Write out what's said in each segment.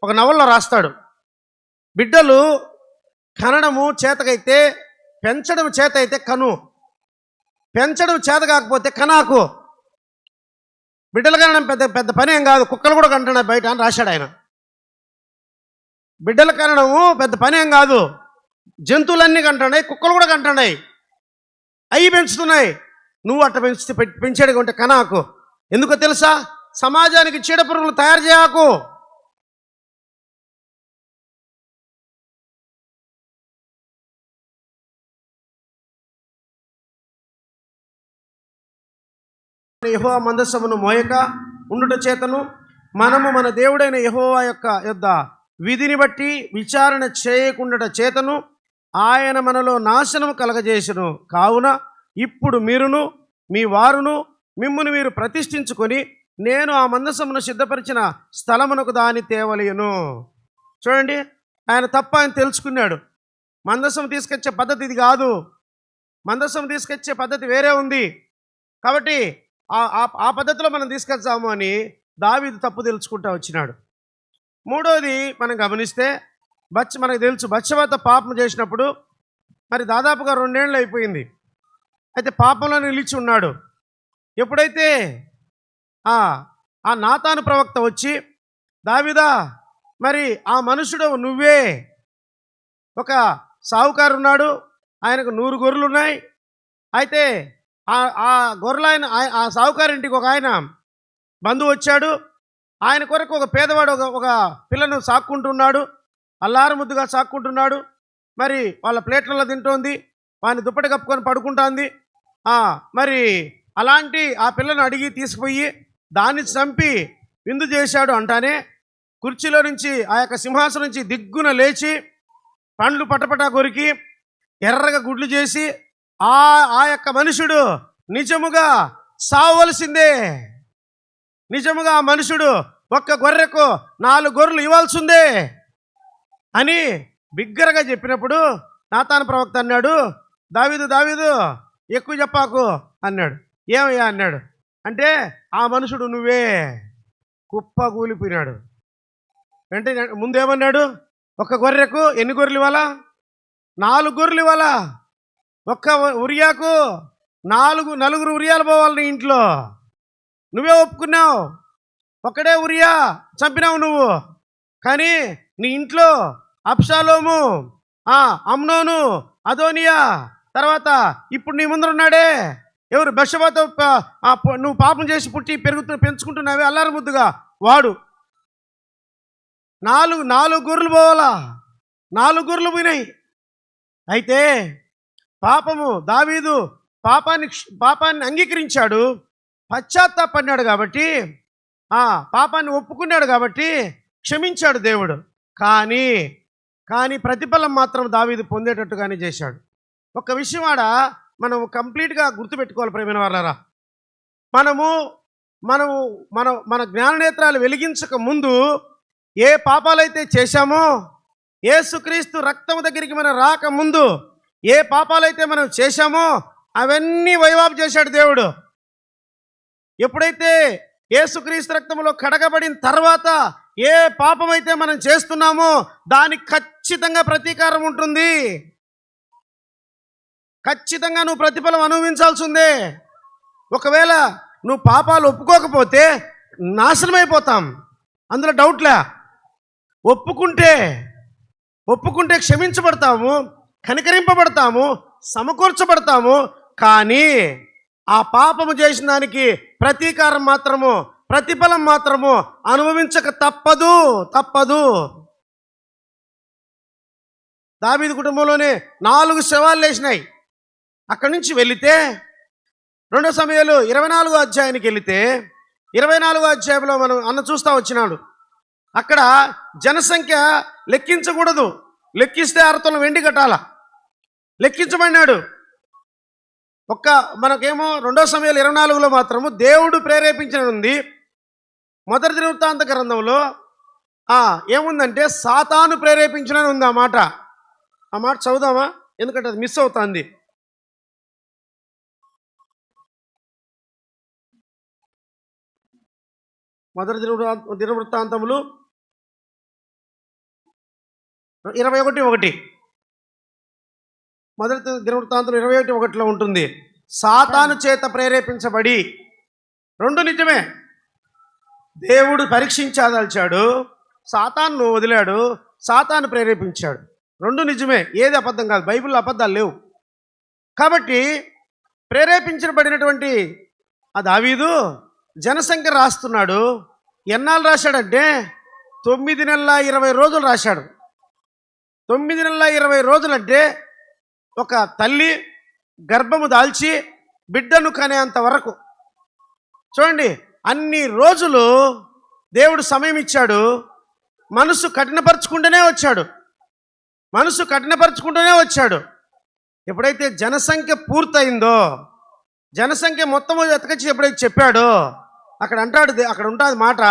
ఒక నవల్లో రాస్తాడు. బిడ్డలు కనడము చేతకైతే, పెంచడం చేత అయితే కను, పెంచడం చేత కాకపోతే కనాకు. బిడ్డలు కనడం పెద్ద పెద్ద పని ఏం కాదు, కుక్కలు కూడా కంటున్నాయి బయట అని రాశాడు ఆయన. బిడ్డలు కనడము పెద్ద పని ఏం కాదు, జంతువులన్నీ కంటున్నాయి, కుక్కలు కూడా కంటున్నాయి, అవి పెంచుతున్నాయి. నువ్వు అట్ట పెంచేడుగా ఉంటే కనాకు. ఎందుకో తెలుసా? సమాజానికి చీడపురుగులు తయారు చేయకు. యెహోవా మందసమును మోయక ఉండుట చేతను మనము మన దేవుడైన యెహోవా యొద్ద విధిని బట్టి విచారణ చేయకుండుట చేతను ఆయన మనలో నాశనము కలగజేసును. కావున ఇప్పుడు మీరును మీ వారును మిమ్మును మీరు ప్రతిష్ఠించుకొని నేను ఆ మందసమును సిద్ధపరిచిన స్థలమునకు దాన్ని తేవలేను. చూడండి, ఆయన తప్ప ఆయన తెలుసుకున్నాడు. మందసం తీసుకొచ్చే పద్ధతి ఇది కాదు, మందసం తీసుకొచ్చే పద్ధతి వేరే ఉంది. కాబట్టి ఆ పద్ధతిలో మనం తీసుకొచ్చాము అని దావీదు తప్పు తెలుసుకుంటూ వచ్చినాడు. మూడోది మనం గమనిస్తే, మనకు తెలుసు బత్షెబతో పాపం చేసినప్పుడు మరి దాదాపుగా 2 ఏళ్ళు అయిపోయింది. అయితే పాపంలో నిలిచి ఉన్నాడు. ఎప్పుడైతే ఆ నాతాను ప్రవక్త వచ్చి, దావీదా మరి ఆ మనుషుడు నువ్వే, ఒక సావుకారు ఉన్నాడు, ఆయనకు 100 గొర్రెలు ఉన్నాయి. అయితే ఆ గొర్రెలు ఆ సావుకారింటికి ఒక ఆయన బంధువు వచ్చాడు. ఆయన కొరకు ఒక పేదవాడు ఒక పిల్లను సాక్కుంటున్నాడు, అల్లారు ముద్దుగా సాక్కుంటున్నాడు. మరి వాళ్ళ ప్లేట్లలో తింటోంది, వాని దుప్పటి కప్పుకొని పడుకుంటుంది. మరి అలాంటి ఆ పిల్లను అడిగి తీసుకుపోయి దాన్ని చంపి విందు చేశాడు అంటానే, కుర్చీలో నుంచి ఆ యొక్క సింహాసనం నుంచి దిగ్గున లేచి పండ్లు పటపటా కొరికి ఎర్రగా గుడ్లు చేసి ఆ యొక్క మనుషుడు నిజముగా సావవలసిందే, నిజముగా ఆ మనుషుడు ఒక్క గొర్రెకు 4 గొర్రెలు ఇవ్వాల్సిందే అని బిగ్గరగా చెప్పినప్పుడు నాతాను ప్రవక్త అన్నాడు, దావీదు ఎక్కువ చెప్పాకు అన్నాడు. ఏమయ్యా అన్నాడు. అంటే ఆ మనుషుడు నువ్వే. కుప్పగూలిపోయినాడు. వెంటనే ముందేమన్నాడు, ఒక్క గొర్రెకు ఎన్ని గొర్రెలు ఇవ్వాలా? 4 గొర్రెలు ఇవ్వాలా? ఒక్క ఉరియాకు 4 ఉరియాలు పోవాలి నీ ఇంట్లో. నువ్వే ఒప్పుకున్నావు, ఒక్కడే ఉరియా చంపినావు నువ్వు. కానీ నీ ఇంట్లో అబ్షాలోము, అమ్నోను, అదోనియా, తర్వాత ఇప్పుడు నీ ముందర ఉన్నాడే ఎవరు, బత్షెబతో నువ్వు పాపం చేసి పుట్టి పెంచుకుంటున్నావే అల్లారు ముద్దుగా, వాడు. 4 గొర్రెలు పోవాలా? 4 గొర్రెలు పోయినాయి. అయితే దావీదు పాపాన్ని అంగీకరించాడు, పశ్చాత్తాపడినాడు కాబట్టి, పాపాన్ని ఒప్పుకున్నాడు కాబట్టి క్షమించాడు దేవుడు. కానీ ప్రతిఫలం మాత్రం దావీదు పొందేటట్టుగానే చేశాడు. ఒక విషయం మనం కంప్లీట్గా గుర్తుపెట్టుకోవాలి ప్రియమైన వాళ్ళారా. మన జ్ఞాననేత్రాలు వెలిగించక ముందు ఏ పాపాలైతే చేశామో, యేసుక్రీస్తు రక్తం దగ్గరికి మనం రాకముందు ఏ పాపాలైతే మనం చేశామో అవన్నీ వైవాపు చేశాడు దేవుడు. ఎప్పుడైతే యేసుక్రీస్తు రక్తంలో కడగబడిన తర్వాత ఏ పాపమైతే మనం చేస్తున్నామో దానికి ఖచ్చితంగా ప్రతీకారం ఉంటుంది. ఖచ్చితంగా నువ్వు ప్రతిఫలం అనుభవించాల్సిందే. ఒకవేళ నువ్వు పాపాలు ఒప్పుకోకపోతే నాశనమైపోతాం, అందులో డౌట్లే. ఒప్పుకుంటే క్షమించబడతాము, కనికరింపబడతాము, సమకూర్చబడతాము. కానీ ఆ పాపము చేసిన దానికి ప్రతిఫలం మాత్రము అనుభవించక తప్పదు. దావీదు కుటుంబంలోనే 4 శవాలు లేచినాయి. అక్కడి నుంచి వెళితే 2 సమూయేలు 24వ అధ్యాయానికి వెళితే 24వ అధ్యాయంలో మనం చూస్తూ వచ్చినాడు. అక్కడ జనసంఖ్య లెక్కించకూడదు, లెక్కిస్తే 6 తులం వెండి కట్టాల. లెక్కించబడినాడు. మనకేమో 2 సమూయేలు 24లో మాత్రము దేవుడు ప్రేరేపించిన ఉంది. మొదటి దినవృత్తాంత గ్రంథంలో ఏముందంటే సాతాను ప్రేరేపించిన ఉంది. ఆ మాట చదువుదామా, ఎందుకంటే అది మిస్ అవుతుంది. మొదటి దినవృత్తాంతములు 21:1 మొదటి దినవృత్తాంతం 21:1 ఉంటుంది. సాతాను చేత ప్రేరేపించబడి. రెండు నిజమే. దేవుడు పరీక్షించదలిచాడు, సాతాను వదిలాడు, సాతాను ప్రేరేపించాడు. రెండు నిజమే, ఏది అబద్ధం కాదు. బైబిల్లో అబద్ధాలు లేవు. కాబట్టి ప్రేరేపించబడినటువంటి ఆ దావీదు జనసంఖ్య రాస్తున్నాడు. ఎన్నాళ్ళు రాశాడంటే 9 నెలల 20 రోజులు రాశాడు. 9 నెలల 20 రోజులంటే ఒక తల్లి గర్భము దాల్చి బిడ్డను కనేంత వరకు చూడండి. అన్ని రోజులు దేవుడు సమయం ఇచ్చాడు. మనసు కఠినపరుచుకుంటూనే వచ్చాడు. ఎప్పుడైతే జనసంఖ్య పూర్తయిందో, జనసంఖ్య మొత్తము ఎతకచ్చి ఎప్పుడైతే చెప్పాడో, అక్కడ ఉంటుంది మాట,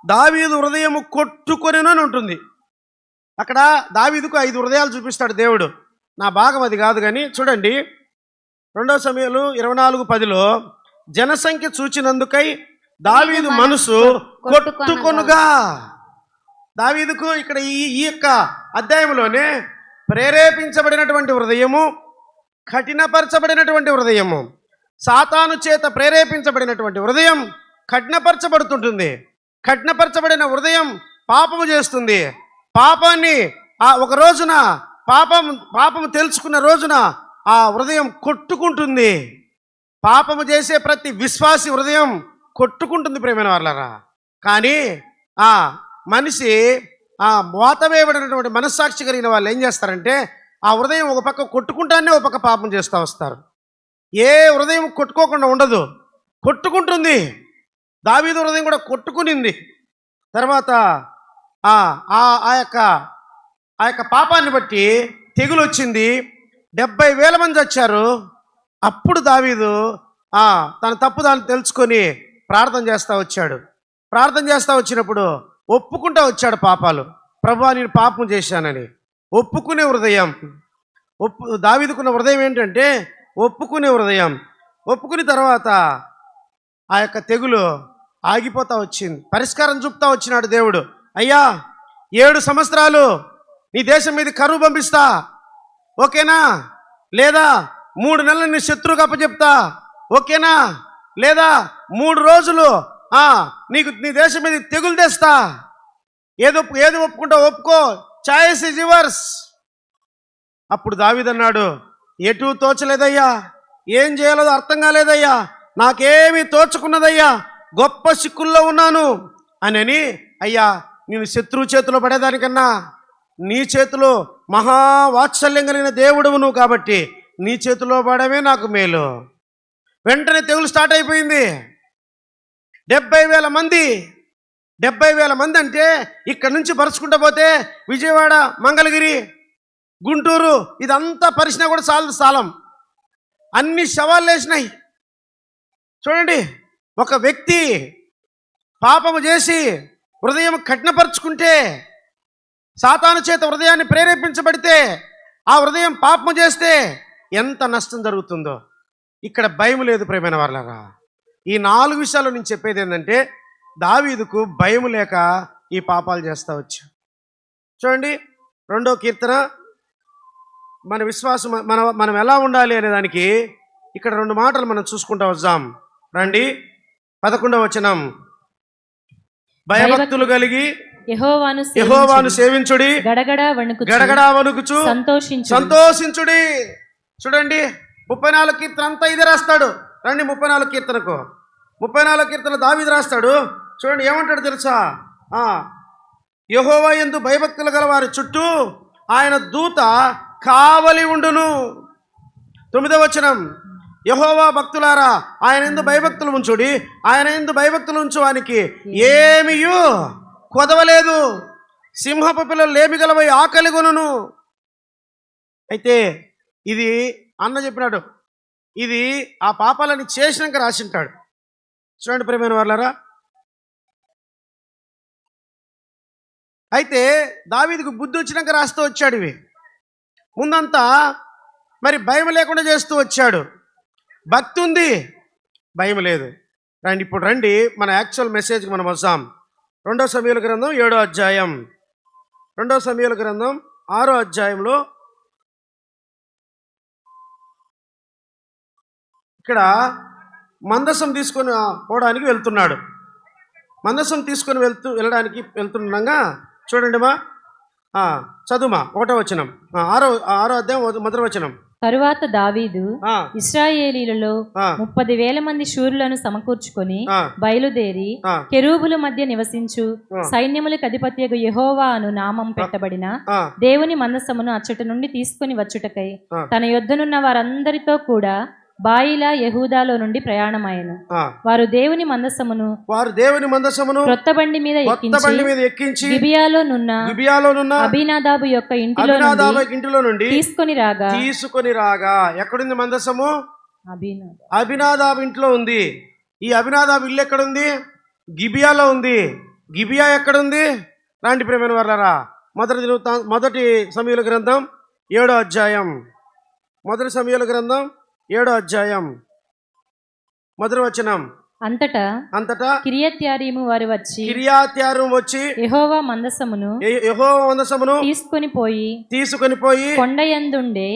దావీదు హృదయము కొట్టుకొనిను అని ఉంటుంది. అక్కడ దావీదుకు 5 హృదయాలు చూపిస్తాడు దేవుడు. నా భాగం అది కాదు కానీ చూడండి, 2 సమూయేలు 24:10 జనసంఖ్య చూచినందుకై దావీదు మనసు కొట్టుకొనుగా. దావీదుకు ఇక్కడ ఈ యొక్క అధ్యాయంలోనే ప్రేరేపించబడినటువంటి హృదయము, కఠినపరచబడినటువంటి హృదయము, సాతాను చేత ప్రేరేపించబడినటువంటి హృదయం కఠినపరచబడుతుంటుంది. కఠినపరచబడిన హృదయం పాపము చేస్తుంది. పాపాన్ని ఒక రోజున పాపము తెలుసుకున్న రోజున ఆ హృదయం కొట్టుకుంటుంది. పాపము చేసే ప్రతి విశ్వాసి హృదయం కొట్టుకుంటుంది ప్రేమైన వాళ్ళరా. కానీ ఆ మనిషి మోతవేయబడినటువంటి మనస్సాక్షి కలిగిన వాళ్ళు ఏం చేస్తారంటే, ఆ హృదయం ఒక పక్క కొట్టుకుంటానే ఒక పక్క పాపం చేస్తూ వస్తారు. ఏ హృదయం కొట్టుకోకుండా ఉండదు, కొట్టుకుంటుంది. దావీదు హృదయం కూడా కొట్టుకునింది. తర్వాత ఆ యొక్క పాపాన్ని బట్టి తెగులు వచ్చింది. 70,000 మంది వచ్చారు. అప్పుడు దావీదు తన తప్పు దాన్ని తెలుసుకొని ప్రార్థన చేస్తూ వచ్చినప్పుడు ఒప్పుకుంటూ వచ్చాడు పాపాలు. ప్రభువా, నేను పాపం చేశానని ఒప్పుకునే హృదయం. దావీదుకున్న హృదయం ఏంటంటే ఒప్పుకునే హృదయం. ఒప్పుకుని తర్వాత ఆ యొక్క తెగులు ఆగిపోతా వచ్చింది. పరిష్కారం చూపుతా వచ్చినాడు దేవుడు. అయ్యా, 7 సంవత్సరాలు నీ దేశం మీద కరువు పంపిస్తా, ఓకేనా? లేదా 3 నెలలు నీ శత్రువుకి అప్పచెప్తా, ఓకేనా? లేదా 3 రోజులు నీ దేశం మీద తెగులు తెస్తా. ఏది ఒప్పుకుంటా ఒప్పుకో, చాయిస్ ఇస్ యువర్స్. అప్పుడు దావీదు అన్నాడు, ఎటు తోచలేదయ్యా, ఏం చేయాలో అర్థం కాలేదయ్యా, నాకేమీ తోచుకున్నదయ్యా, గొప్ప సిక్కుల్లో ఉన్నాను అని. అయ్యా, నేను శత్రువు చేతిలో పడేదానికన్నా నీ చేతిలో మహావాత్సల్యం కలిగిన దేవుడువు నువ్వు, కాబట్టి నీ చేతిలో పడమే నాకు మేలు. వెంటనే తెగులు స్టార్ట్ అయిపోయింది. 70,000 మంది. 70,000 మంది అంటే ఇక్కడ నుంచి పరుచుకుంటూ పోతే విజయవాడ, మంగళగిరి, గుంటూరు ఇదంతా పరిచినా కూడా స్థలం. అన్ని శవాలు లేచినాయి. చూడండి, ఒక వ్యక్తి పాపము చేసి హృదయం కఠినపరుచుకుంటే, సాతాను చేత హృదయాన్ని ప్రేరేపించబడితే, ఆ హృదయం పాపము చేస్తే ఎంత నష్టం జరుగుతుందో. ఇక్కడ భయం లేదు ప్రియమైన వాళ్ళరా. ఈ 4 విషయాలు నేను చెప్పేది ఏంటంటే, దావీదుకు భయం లేక ఈ పాపాలు చేస్తూ వచ్చా. చూడండి, 2వ కీర్తన, మన విశ్వాసం మనం ఎలా ఉండాలి అనే దానికి ఇక్కడ 2 మాటలు మనం చూసుకుంటూ వద్దాం రండి. 11వ వచనం, భయభక్తులు కలిగి యెహోవాను సేవించుడి, గడగడా వణుకుచు సంతోషించుడి. చూడండి, 34 కీర్తన అంతా ఇదే రాస్తాడు. రండి 34 కీర్తనకు. 34 కీర్తన దావీదు రాస్తాడు. చూడండి ఏమంటాడు తెలుసా? యెహోవా యందు భయభక్తులు గల వారి చుట్టూ ఆయన దూత కావలి ఉండును. 9వ వచనం, యెహోవా భక్తులారా ఆయన యందు భయభక్తులు ఉంచుడి, ఆయన యందు భయభక్తులు ఉంచువానికి ఏమియు కొదవలేదు, సింహపు పిల్లలు లేమి గలవై ఆకలి కొనును. అయితే ఇది అన్న చెప్పినాడు, ఇది ఆ పాపాలని చేసినాక రాసింటాడు. చూడండి ప్రియమైన వాళ్ళారా, అయితే దావీదుకు బుద్ధి వచ్చినాక రాస్తూ వచ్చాడు. ఇవి ముందంతా మరి భయం లేకుండా చేస్తూ వచ్చాడు. భక్తి ఉంది, భయం లేదు. రండి ఇప్పుడు రండి మన యాక్చువల్ మెసేజ్కి మనం వస్తాం. 2వ సమూయేలు గ్రంథం 7వ అధ్యాయం. 2వ సమూయేలు గ్రంథం 6వ అధ్యాయంలో ఇక్కడ మందసం తీసుకొని పోవడానికి వెళ్తున్నాడు. మందసం తీసుకొని వెళ్తుండగా చూడండి మా చదువుమా 1వ వచనం, 6వ అధ్యాయం 1వ వచనం. తరువాత దావీదు ఇశ్రాయేలీలలో 30,000 మంది శూరులను సమకూర్చుకొని బయలుదేరి కెరూబుల మధ్య నివసించు సైన్యములకు అధిపత్యగు యెహోవా అను నామం పెట్టబడిన దేవుని మందసమును అచ్చట నుండి తీసుకుని వచ్చుటకై తన యొద్దనున్న వారందరితో కూడా బాయిలా యెహూదాలో నుండి ప్రయాణమాయెను. వారు దేవుని మందసమును క్రొత్త బండి మీద ఎక్కించి గిబియాలో నున్న అబీనాదాబు యొక్క ఇంటిలో నుండి తీసుకొని రాగా ఎక్కడుంది మందసము? అబీనాదాబు ఇంట్లో ఉంది. ఈ అబీనాదాబు ఇల్లు ఎక్కడుంది? గిబియాలో ఉంది. గిబియా ఎక్కడుంది? రాండి ప్రేమైన వారలారా, మొదటి సమూయేలు గ్రంథం 7వ అధ్యాయం. మొదటి సమూయేలు గ్రంథం 7వ అధ్యాయం 1వ వచనం. అంతటా కిర్యత్యారీము వారు వచ్చి యెహోవా మందసమును తీసుకొని పోయి కొండయందుండి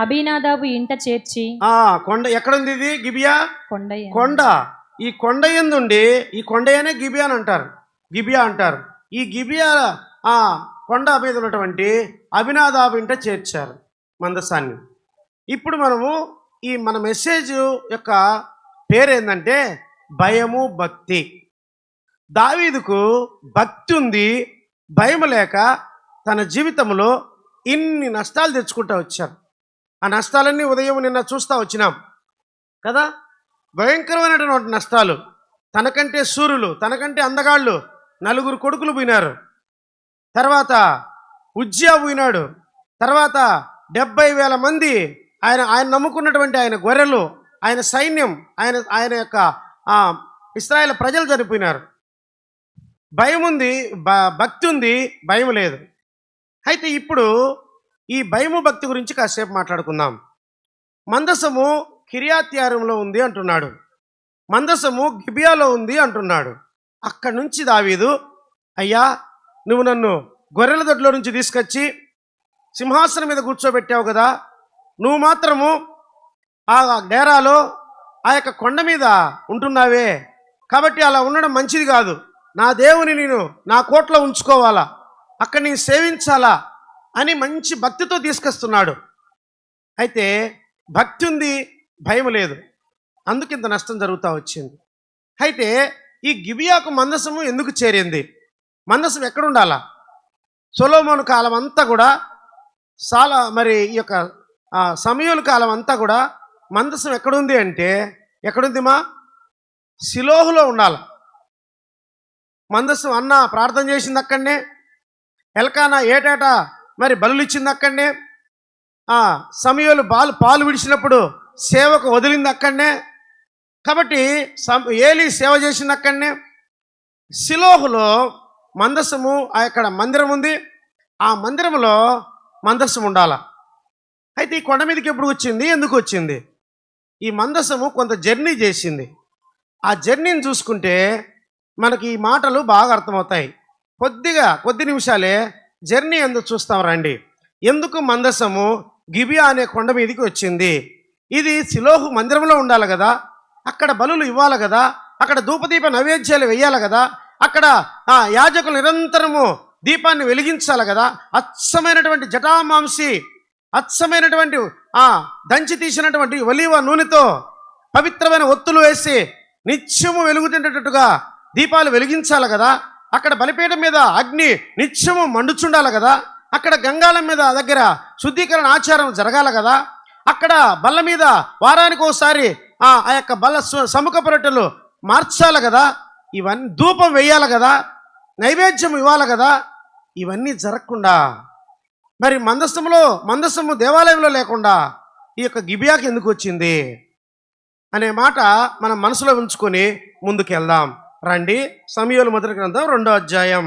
అబీనాదాబు ఇంట చేర్చి. కొండ ఎక్కడుంది? ఇది గిబియా కొండ. ఈ కొండయందుండి, ఈ కొండయనే గిబియా అంటారు. ఈ గిబియా కొండ మీద ఉన్నటువంటి అబీనాదాబు ఇంట చేర్చారు మందసాన్ని. ఇప్పుడు మన మెసేజ్ యొక్క పేరేందంటే భయము భక్తి. దావీదుకు భక్తి ఉంది, భయం లేక తన జీవితంలో ఇన్ని నష్టాలు తెచ్చుకుంటూ వచ్చారు. ఆ నష్టాలన్నీ ఉదయం నిన్న చూస్తూ వచ్చినాం కదా. భయంకరమైనటువంటి నష్టాలు. తనకంటే సూర్యులు, తనకంటే అందగాళ్ళు 4 కొడుకులు పోయినారు. తర్వాత ఉజ్జియా పోయినాడు. తర్వాత 70,000 మంది ఆయన నమ్ముకున్నటువంటి ఆయన గొర్రెలు, ఆయన సైన్యం, ఆయన యొక్క ఇశ్రాయేలు ప్రజలు చనిపోయినారు. భయం ఉంది, భక్తి ఉంది, భయం లేదు. అయితే ఇప్పుడు ఈ భయము భక్తి గురించి కాసేపు మాట్లాడుకుందాం. మందసము కిర్యత్యారీములో ఉంది అంటున్నాడు, మందసము గిబియాలో ఉంది అంటున్నాడు. అక్కడి నుంచి దావీదు, అయ్యా నువ్వు నన్ను గొర్రెల దొడ్లో నుంచి తీసుకొచ్చి సింహాసనం మీద కూర్చోబెట్టావు కదా, నువ్వు మాత్రము ఆ డేరాలో ఆ యొక్క కొండ మీద ఉంటున్నావే, కాబట్టి అలా ఉండడం మంచిది కాదు. నా దేవుని నేను నా కోట్లో ఉంచుకోవాలా, అక్కడ నేను సేవించాలా అని మంచి భక్తితో తీసుకొస్తున్నాడు. అయితే భక్తి ఉంది, భయం లేదు, అందుకింత నష్టం జరుగుతూ వచ్చింది. అయితే ఈ గిబియాకు మందసము ఎందుకు చేరింది? మందసం ఎక్కడ ఉండాలా? సొలొమోను కాలం అంతా కూడా ఈ యొక్క సమూయేలు కాలం అంతా కూడా మందసం ఎక్కడుంది అంటే, ఎక్కడుంది మా? షిలోహులో ఉండాలి. మందసం అన్న ప్రార్థన చేసింది అక్కడనే, ఎల్కానా ఏటేటా బలులు ఇచ్చింది అక్కడనే, సమూయేలు పాలు విడిచినప్పుడు సేవకు వదిలింది అక్కడనే, కాబట్టి ఏలీ సేవ చేసింది అక్కడనే. షిలోహులో మందసము అక్కడ మందిరం ఉంది. ఆ మందిరంలో మందసం ఉండాల. అయితే ఈ కొండ మీదకి ఎప్పుడు వచ్చింది? ఎందుకు వచ్చింది? ఈ మందసము కొంత జర్నీ చేసింది. ఆ జర్నీని చూసుకుంటే మనకి ఈ మాటలు బాగా అర్థమవుతాయి. కొద్ది నిమిషాలే జర్నీ ఎందుకు చూస్తాం రండి. ఎందుకు మందసము గిబియా అనే కొండ మీదకి వచ్చింది? ఇది షిలోహు మందిరంలో ఉండాలి కదా, అక్కడ బలులు ఇవ్వాలి కదా, అక్కడ ధూపదీప నైవేద్యాలు వేయాలి కదా, అక్కడ యాజకులు నిరంతరము దీపాన్ని వెలిగించాలి కదా. అచ్చమైనటువంటి జటామాంసి, అచ్చమైనటువంటి దంచి తీసినటువంటి ఒలీవ నూనెతో పవిత్రమైన ఒత్తులు వేసి నిత్యము వెలుగుతుండేటట్టుగా దీపాలు వెలిగించాలి కదా. అక్కడ బలిపీఠం మీద అగ్ని నిత్యము మండుచుండాలి కదా. అక్కడ గంగాళం మీద దగ్గర శుద్ధీకరణ ఆచారం జరగాలి కదా. అక్కడ బల్ల మీద వారానికి ఒకసారి ఆ యొక్క బల్ల సముఖ రొట్టెలు మార్చాలి కదా. ఇవన్నీ ధూపం వేయాలి కదా, నైవేద్యం ఇవ్వాలి కదా. ఇవన్నీ జరగకుండా మరి మందసము దేవాలయంలో లేకుండా ఈ యొక్క గిబియాకి ఎందుకు వచ్చింది అనే మాట మనం మనసులో ఉంచుకొని ముందుకెళ్దాం రండి. సమూయేలు మొదటి గ్రంథం 2వ అధ్యాయం.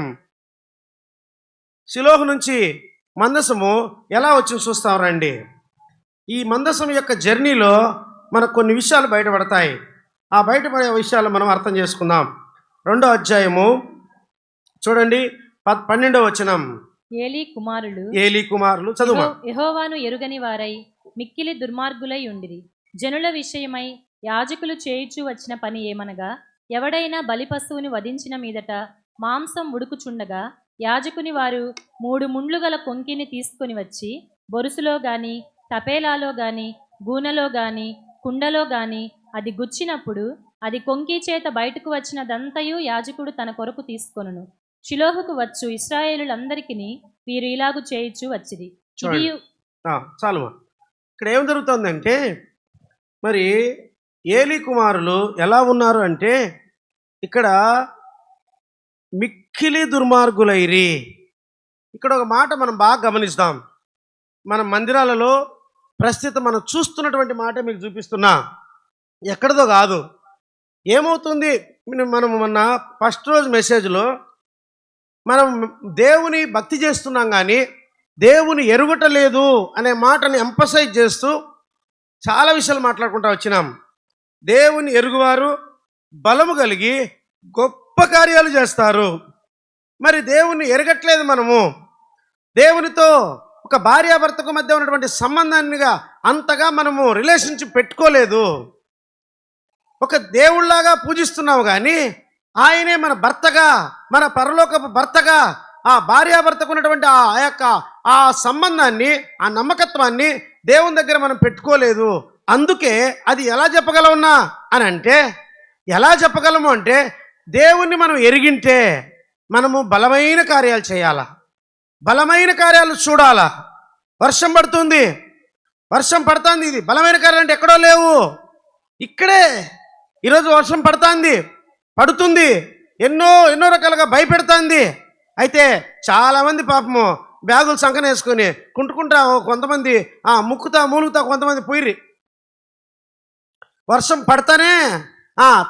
షిలోహు నుంచి మందసము ఎలా వచ్చింది చూస్తాం రండి. ఈ మందసం యొక్క జర్నీలో మనకు కొన్ని విషయాలు బయటపడతాయి. ఆ బయటపడే విషయాలు మనం అర్థం చేసుకుందాం. 2వ అధ్యాయము చూడండి, 12వ వచనం. ఏలీ కుమారులు చదువు. యెహోవాను ఎరుగని వారై మిక్కిలి దుర్మార్గులై ఉండిరి. జనుల విషయమై యాజకులు చేయుచూ వచ్చిన పని ఏమనగా, ఎవడైనా బలిపశువుని వధించిన మీదట మాంసం ఉడుకుచుండగా యాజకుని వారు 3 ముండ్లు గల కొంకిని తీసుకొని వచ్చి బొరుసులో గాని తపేలాలో గాని గూనెలో గాని కుండలో గాని అది గుచ్చినప్పుడు అది కొంకి చేత బయటకు వచ్చినదంతయు యాజకుడు తన కొరకు తీసుకొనును. షిలోహుకు వచ్చు ఇశ్రాయేలులందరికీ వీరు ఇలాగు చేయుచూ వచ్చిరి. చాలు. ఇక్కడ ఏం జరుగుతుందంటే, మరి ఏలీ కుమారులు ఎలా ఉన్నారు అంటే, ఇక్కడ మిక్కిలి దుర్మార్గులైరి. ఇక్కడ ఒక మాట మనం బాగా గమనిస్తాం. మన మందిరాలలో ప్రస్తుతం మనం చూస్తున్నటువంటి మాట మీకు చూపిస్తున్నా, ఎక్కడిదో కాదు. ఏమవుతుంది, మనం మొన్న ఫస్ట్ రోజు మెసేజ్లో మనం దేవుని భక్తి చేస్తున్నాం కానీ దేవుని ఎరుగటలేదు అనే మాటని ఎంఫసైజ్ చేస్తూ చాలా విషయాలు మాట్లాడుకుంటూ వచ్చినాం. దేవుని ఎరుగువారు బలము కలిగి గొప్ప కార్యాలు చేస్తారు. మరి దేవుని ఎరగట్లేదు. మనము దేవునితో ఒక భార్యాభర్తకు మధ్య ఉన్నటువంటి సంబంధాన్నిగా అంతగా మనము రిలేషన్షిప్ పెట్టుకోలేదు. ఒక దేవుళ్లాగా పూజిస్తున్నావు కానీ ఆయనే మన భర్తగా, మన పరలోకపు భర్తగా, ఆ భార్యాభర్తకు ఉన్నటువంటి ఆ సంబంధాన్ని, ఆ నమ్మకత్వాన్ని దేవుని దగ్గర మనం పెట్టుకోలేదు. అందుకే అది ఎలా చెప్పగలవున్నా అని అంటే, ఎలా చెప్పగలము అంటే, దేవుణ్ణి మనం ఎరిగింటే మనము బలమైన కార్యాలు చేయాలా, బలమైన కార్యాలు చూడాలా. వర్షం పడుతుంది, వర్షం పడుతుంది. ఇది బలమైన కార్యాలు అంటే ఎక్కడో లేవు, ఇక్కడే. ఈరోజు వర్షం పడుతుంది, ఎన్నో రకాలుగా భయపెడుతుంది. అయితే చాలామంది పాపము బ్యాగులు సంకన వేసుకొని కుంటుకుంటా, కొంతమంది మూలుగుతా కొంతమంది పోయిరి. వర్షం పడతానే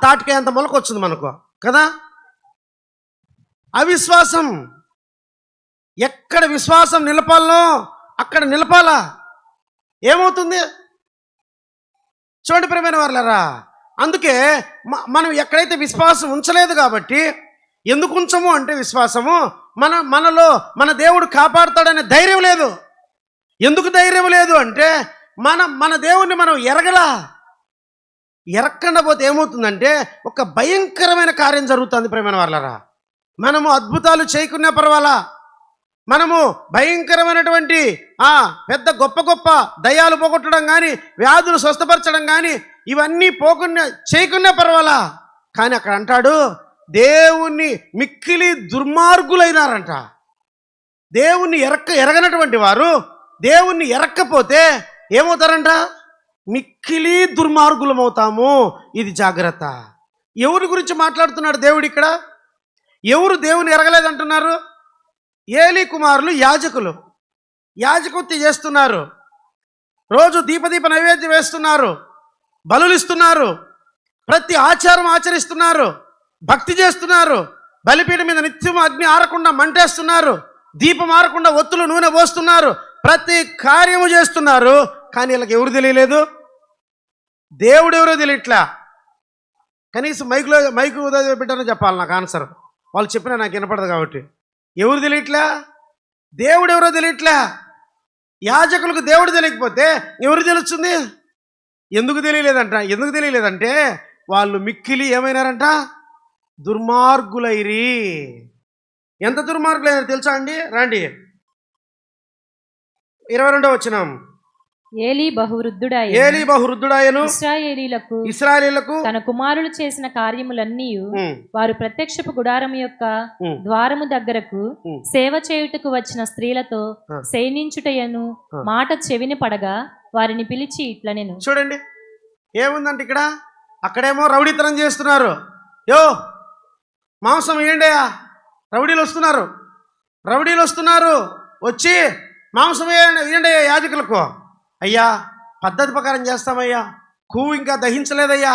తాటికాయ అంత మొలకొచ్చింది మనకు కదా. అవిశ్వాసం. ఎక్కడ విశ్వాసం నిలపాలనో అక్కడ నిలపాలా. ఏమవుతుంది చూడండి ప్రియమైన వారలారా. అందుకే మనం ఎక్కడైతే విశ్వాసం ఉంచలేదు కాబట్టి, ఎందుకు ఉంచము అంటే విశ్వాసము మనలో మన దేవుడు కాపాడుతాడనే ధైర్యం లేదు. ఎందుకు ధైర్యం లేదు అంటే మన దేవుణ్ణి మనం ఎరగకుండా పోతే ఏమవుతుందంటే ఒక భయంకరమైన కార్యం జరుగుతుంది ప్రియమైన వారలారా. మనము అద్భుతాలు చేయకున్నా పర్వాలా, మనము భయంకరమైనటువంటి పెద్ద గొప్ప దయ్యాలు పోగొట్టడం కానీ, వ్యాధులు స్వస్థపరచడం కానీ, ఇవన్నీ చేయకున్నా పర్వాలా. కానీ అక్కడ అంటాడు, దేవుణ్ణి మిక్కిలి దుర్మార్గులైనారంట. దేవుణ్ణి ఎరగనటువంటి వారు దేవుణ్ణి ఎరక్కపోతే ఏమవుతారంట, మిక్కిలి దుర్మార్గులమవుతాము. ఇది జాగ్రత్త. ఎవరి గురించి మాట్లాడుతున్నాడు దేవుడు ఇక్కడ? ఎవరు దేవుని ఎరగలేదంటున్నారు? ఏలీ కుమారులు యాజకులు. యాజకవృత్తి చేస్తున్నారు, రోజు దీప నైవేద్యం వేస్తున్నారు, బలులు ఇస్తున్నారు, ప్రతి ఆచారం ఆచరిస్తున్నారు, భక్తి చేస్తున్నారు, బలిపీఠం మీద నిత్యం అగ్ని ఆరకుండా మంటేస్తున్నారు, దీపం ఆరకుండా ఒత్తులు నూనె పోస్తున్నారు, ప్రతి కార్యము చేస్తున్నారు. కానీ వీళ్ళకి ఎవరు తెలియలేదు, దేవుడు ఎవరో తెలియట్లా. కనీసం మైకు బిడ్డని చెప్పాలి నాకు ఆన్సర్. వాళ్ళు చెప్పినా నాకు వినపడదు కాబట్టి. ఎవరు తెలియట్లా, దేవుడు ఎవరో తెలియట్లా. యాజకులకు దేవుడు తెలియకపోతే ఎవరు తెలుస్తుంది? ఎందుకు తెలియలేదంటే వాళ్ళు మిక్కిలి ఏమైనారంట, దుర్మార్గులైరి. ఎంత దుర్మార్గులైనారు తెలుసా అండి? రండి 22వ వచనం. ఏలీ బహువృద్ధుడాయను ఇశ్రాయేలీయులకు తన కుమారులు చేసిన కార్యములన్నీ వారు ప్రత్యక్షపు గుడారం యొక్క ద్వారము దగ్గరకు సేవ చేయుటకు వచ్చిన స్త్రీలతో శయనించుటయను మాట చెవిని పడగా వారిని పిలిచి ఇట్లనెను. చూడండి ఏముందంటే ఇక్కడ, అక్కడేమో రౌడీతనం చేస్తున్నారు. మాంసం ఏంటయ్యా, రౌడీలు వస్తున్నారు, వచ్చి మాంసం ఏంటయ్యా యాజకులకు. అయ్యా పద్ధతి ప్రకారం చేస్తామయ్యా, కొవ్వు ఇంకా దహించలేదయ్యా,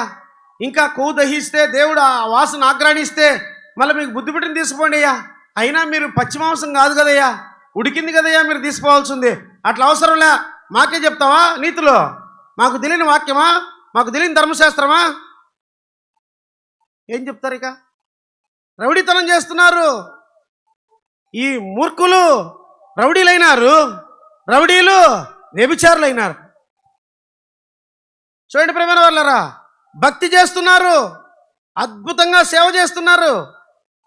ఇంకా కొవ్వు దహిస్తే దేవుడు ఆ వాసన ఆగ్రహిస్తే మళ్ళీ మీకు బుద్ధి పెట్టిన తీసుకోండి అయ్యా. అయినా మీరు పచ్చి మాంసం కాదు కదయ్యా, ఉడికింది కదయ్యా మీరు తీసుకోవాల్సింది. అట్లా అవసరంలే, మాకే చెప్తావా నీతులు? మాకు తెలియని వాక్యమా, మాకు తెలియని ధర్మశాస్త్రమా? ఏం చెప్తారు? ఇక రౌడీతనం చేస్తున్నారు ఈ మూర్ఖులు. రౌడీలైనారు, రౌడీలు వ్యభిచారులైనారు. చూడండి ప్రియమైన వాళ్ళరా, భక్తి చేస్తున్నారు, అద్భుతంగా సేవ చేస్తున్నారు,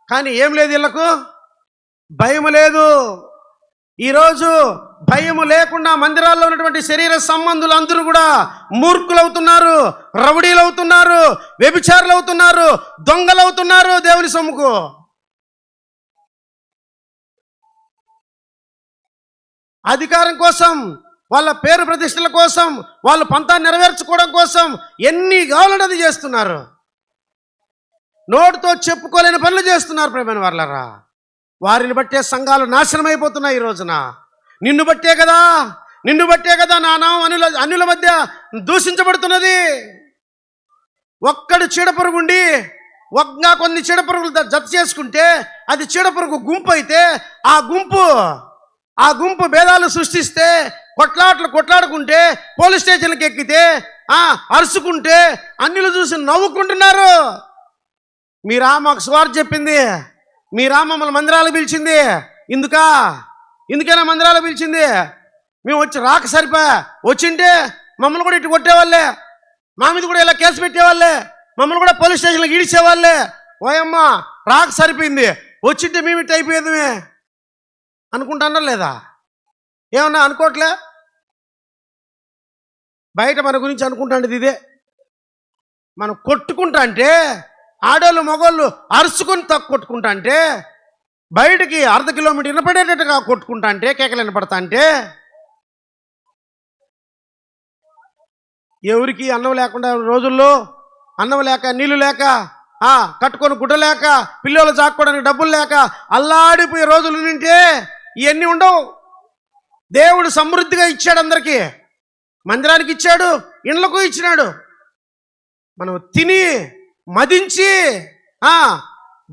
కానీ ఏం లేదు, వీళ్ళకు భయం లేదు. ఈరోజు భయము లేకుండా మందిరాల్లో ఉన్నటువంటి శరీర సంబంధులు అందరూ కూడా మూర్ఖులవుతున్నారు, రౌడీలవుతున్నారు, వ్యభిచారులవుతున్నారు, దొంగలవుతున్నారు దేవుని సొమ్ముకు. అధికారం కోసం, వాళ్ళ పేరు ప్రతిష్టల కోసం, వాళ్ళ పంతాన్ని నెరవేర్చుకోవడం కోసం ఎన్ని కావాలని అది చేస్తున్నారు. నోటితో చెప్పుకోలేని పనులు చేస్తున్నారు ప్రియమైన వాళ్ళరా. వారిని బట్టే సంఘాలు నాశనం అయిపోతున్నాయి ఈ రోజున. నిన్ను బట్టే కదా నా నామం అన్యుల మధ్య దూషించబడుతున్నది. ఒక్కడు చీడపురుగుండి కొన్ని చీడపురుగులు జత చేసుకుంటే అది చీడపురుగు గుంపు అయితే ఆ గుంపు భేదాలు సృష్టిస్తే, కొట్లాడుకుంటే, పోలీస్ స్టేషన్కి ఎక్కితే, అరుచుకుంటే అన్యులు చూసి నవ్వుకుంటున్నారు. మీరా మాకు సువార్త చెప్పింది, మీరా మమ్మల్ని మందిరాలకు పిలిచింది, ఇందుకేనా మందిరాలకు పిలిచింది? మేము వచ్చి రాక సరిపా, వచ్చింటే మమ్మల్ని కూడా ఇటు కొట్టేవాళ్ళే, మా మీద కూడా ఇలా కేసు పెట్టేవాళ్ళే, మమ్మల్ని కూడా పోలీస్ స్టేషన్లకు ఈడ్చేవాళ్ళే. ఓయమ్మ రాక సరిపోయింది, వచ్చింటే మేము ఇటు అయిపోయేది అనుకుంటున్నా లేదా? ఏమన్నా అనుకోవట్లే? బయట మన గురించి అనుకుంటాండేది ఇదే. మనం కొట్టుకుంటా అంటే, ఆడోళ్ళు మగోళ్ళు అరుచుకొని కొట్టుకుంటా అంటే, బయటికి అర్ధ కిలోమీటర్ వినపడేటట్టుగా కొట్టుకుంటా అంటే, కేకలు వినపడతా అంటే, ఎవరికి అన్నం లేకుండా రోజుల్లో, అన్నం లేక, నీళ్లు లేక, కట్టుకొని గుడ్డ లేక, పిల్లలు చాక్కోవడానికి డబ్బులు లేక అల్లాడిపోయే రోజులు నింటే ఇవన్నీ ఉండవు. దేవుడు సమృద్ధిగా ఇచ్చాడు, అందరికీ మందిరానికి ఇచ్చాడు, ఇండ్లకు ఇచ్చినాడు. మనం తిని మదించి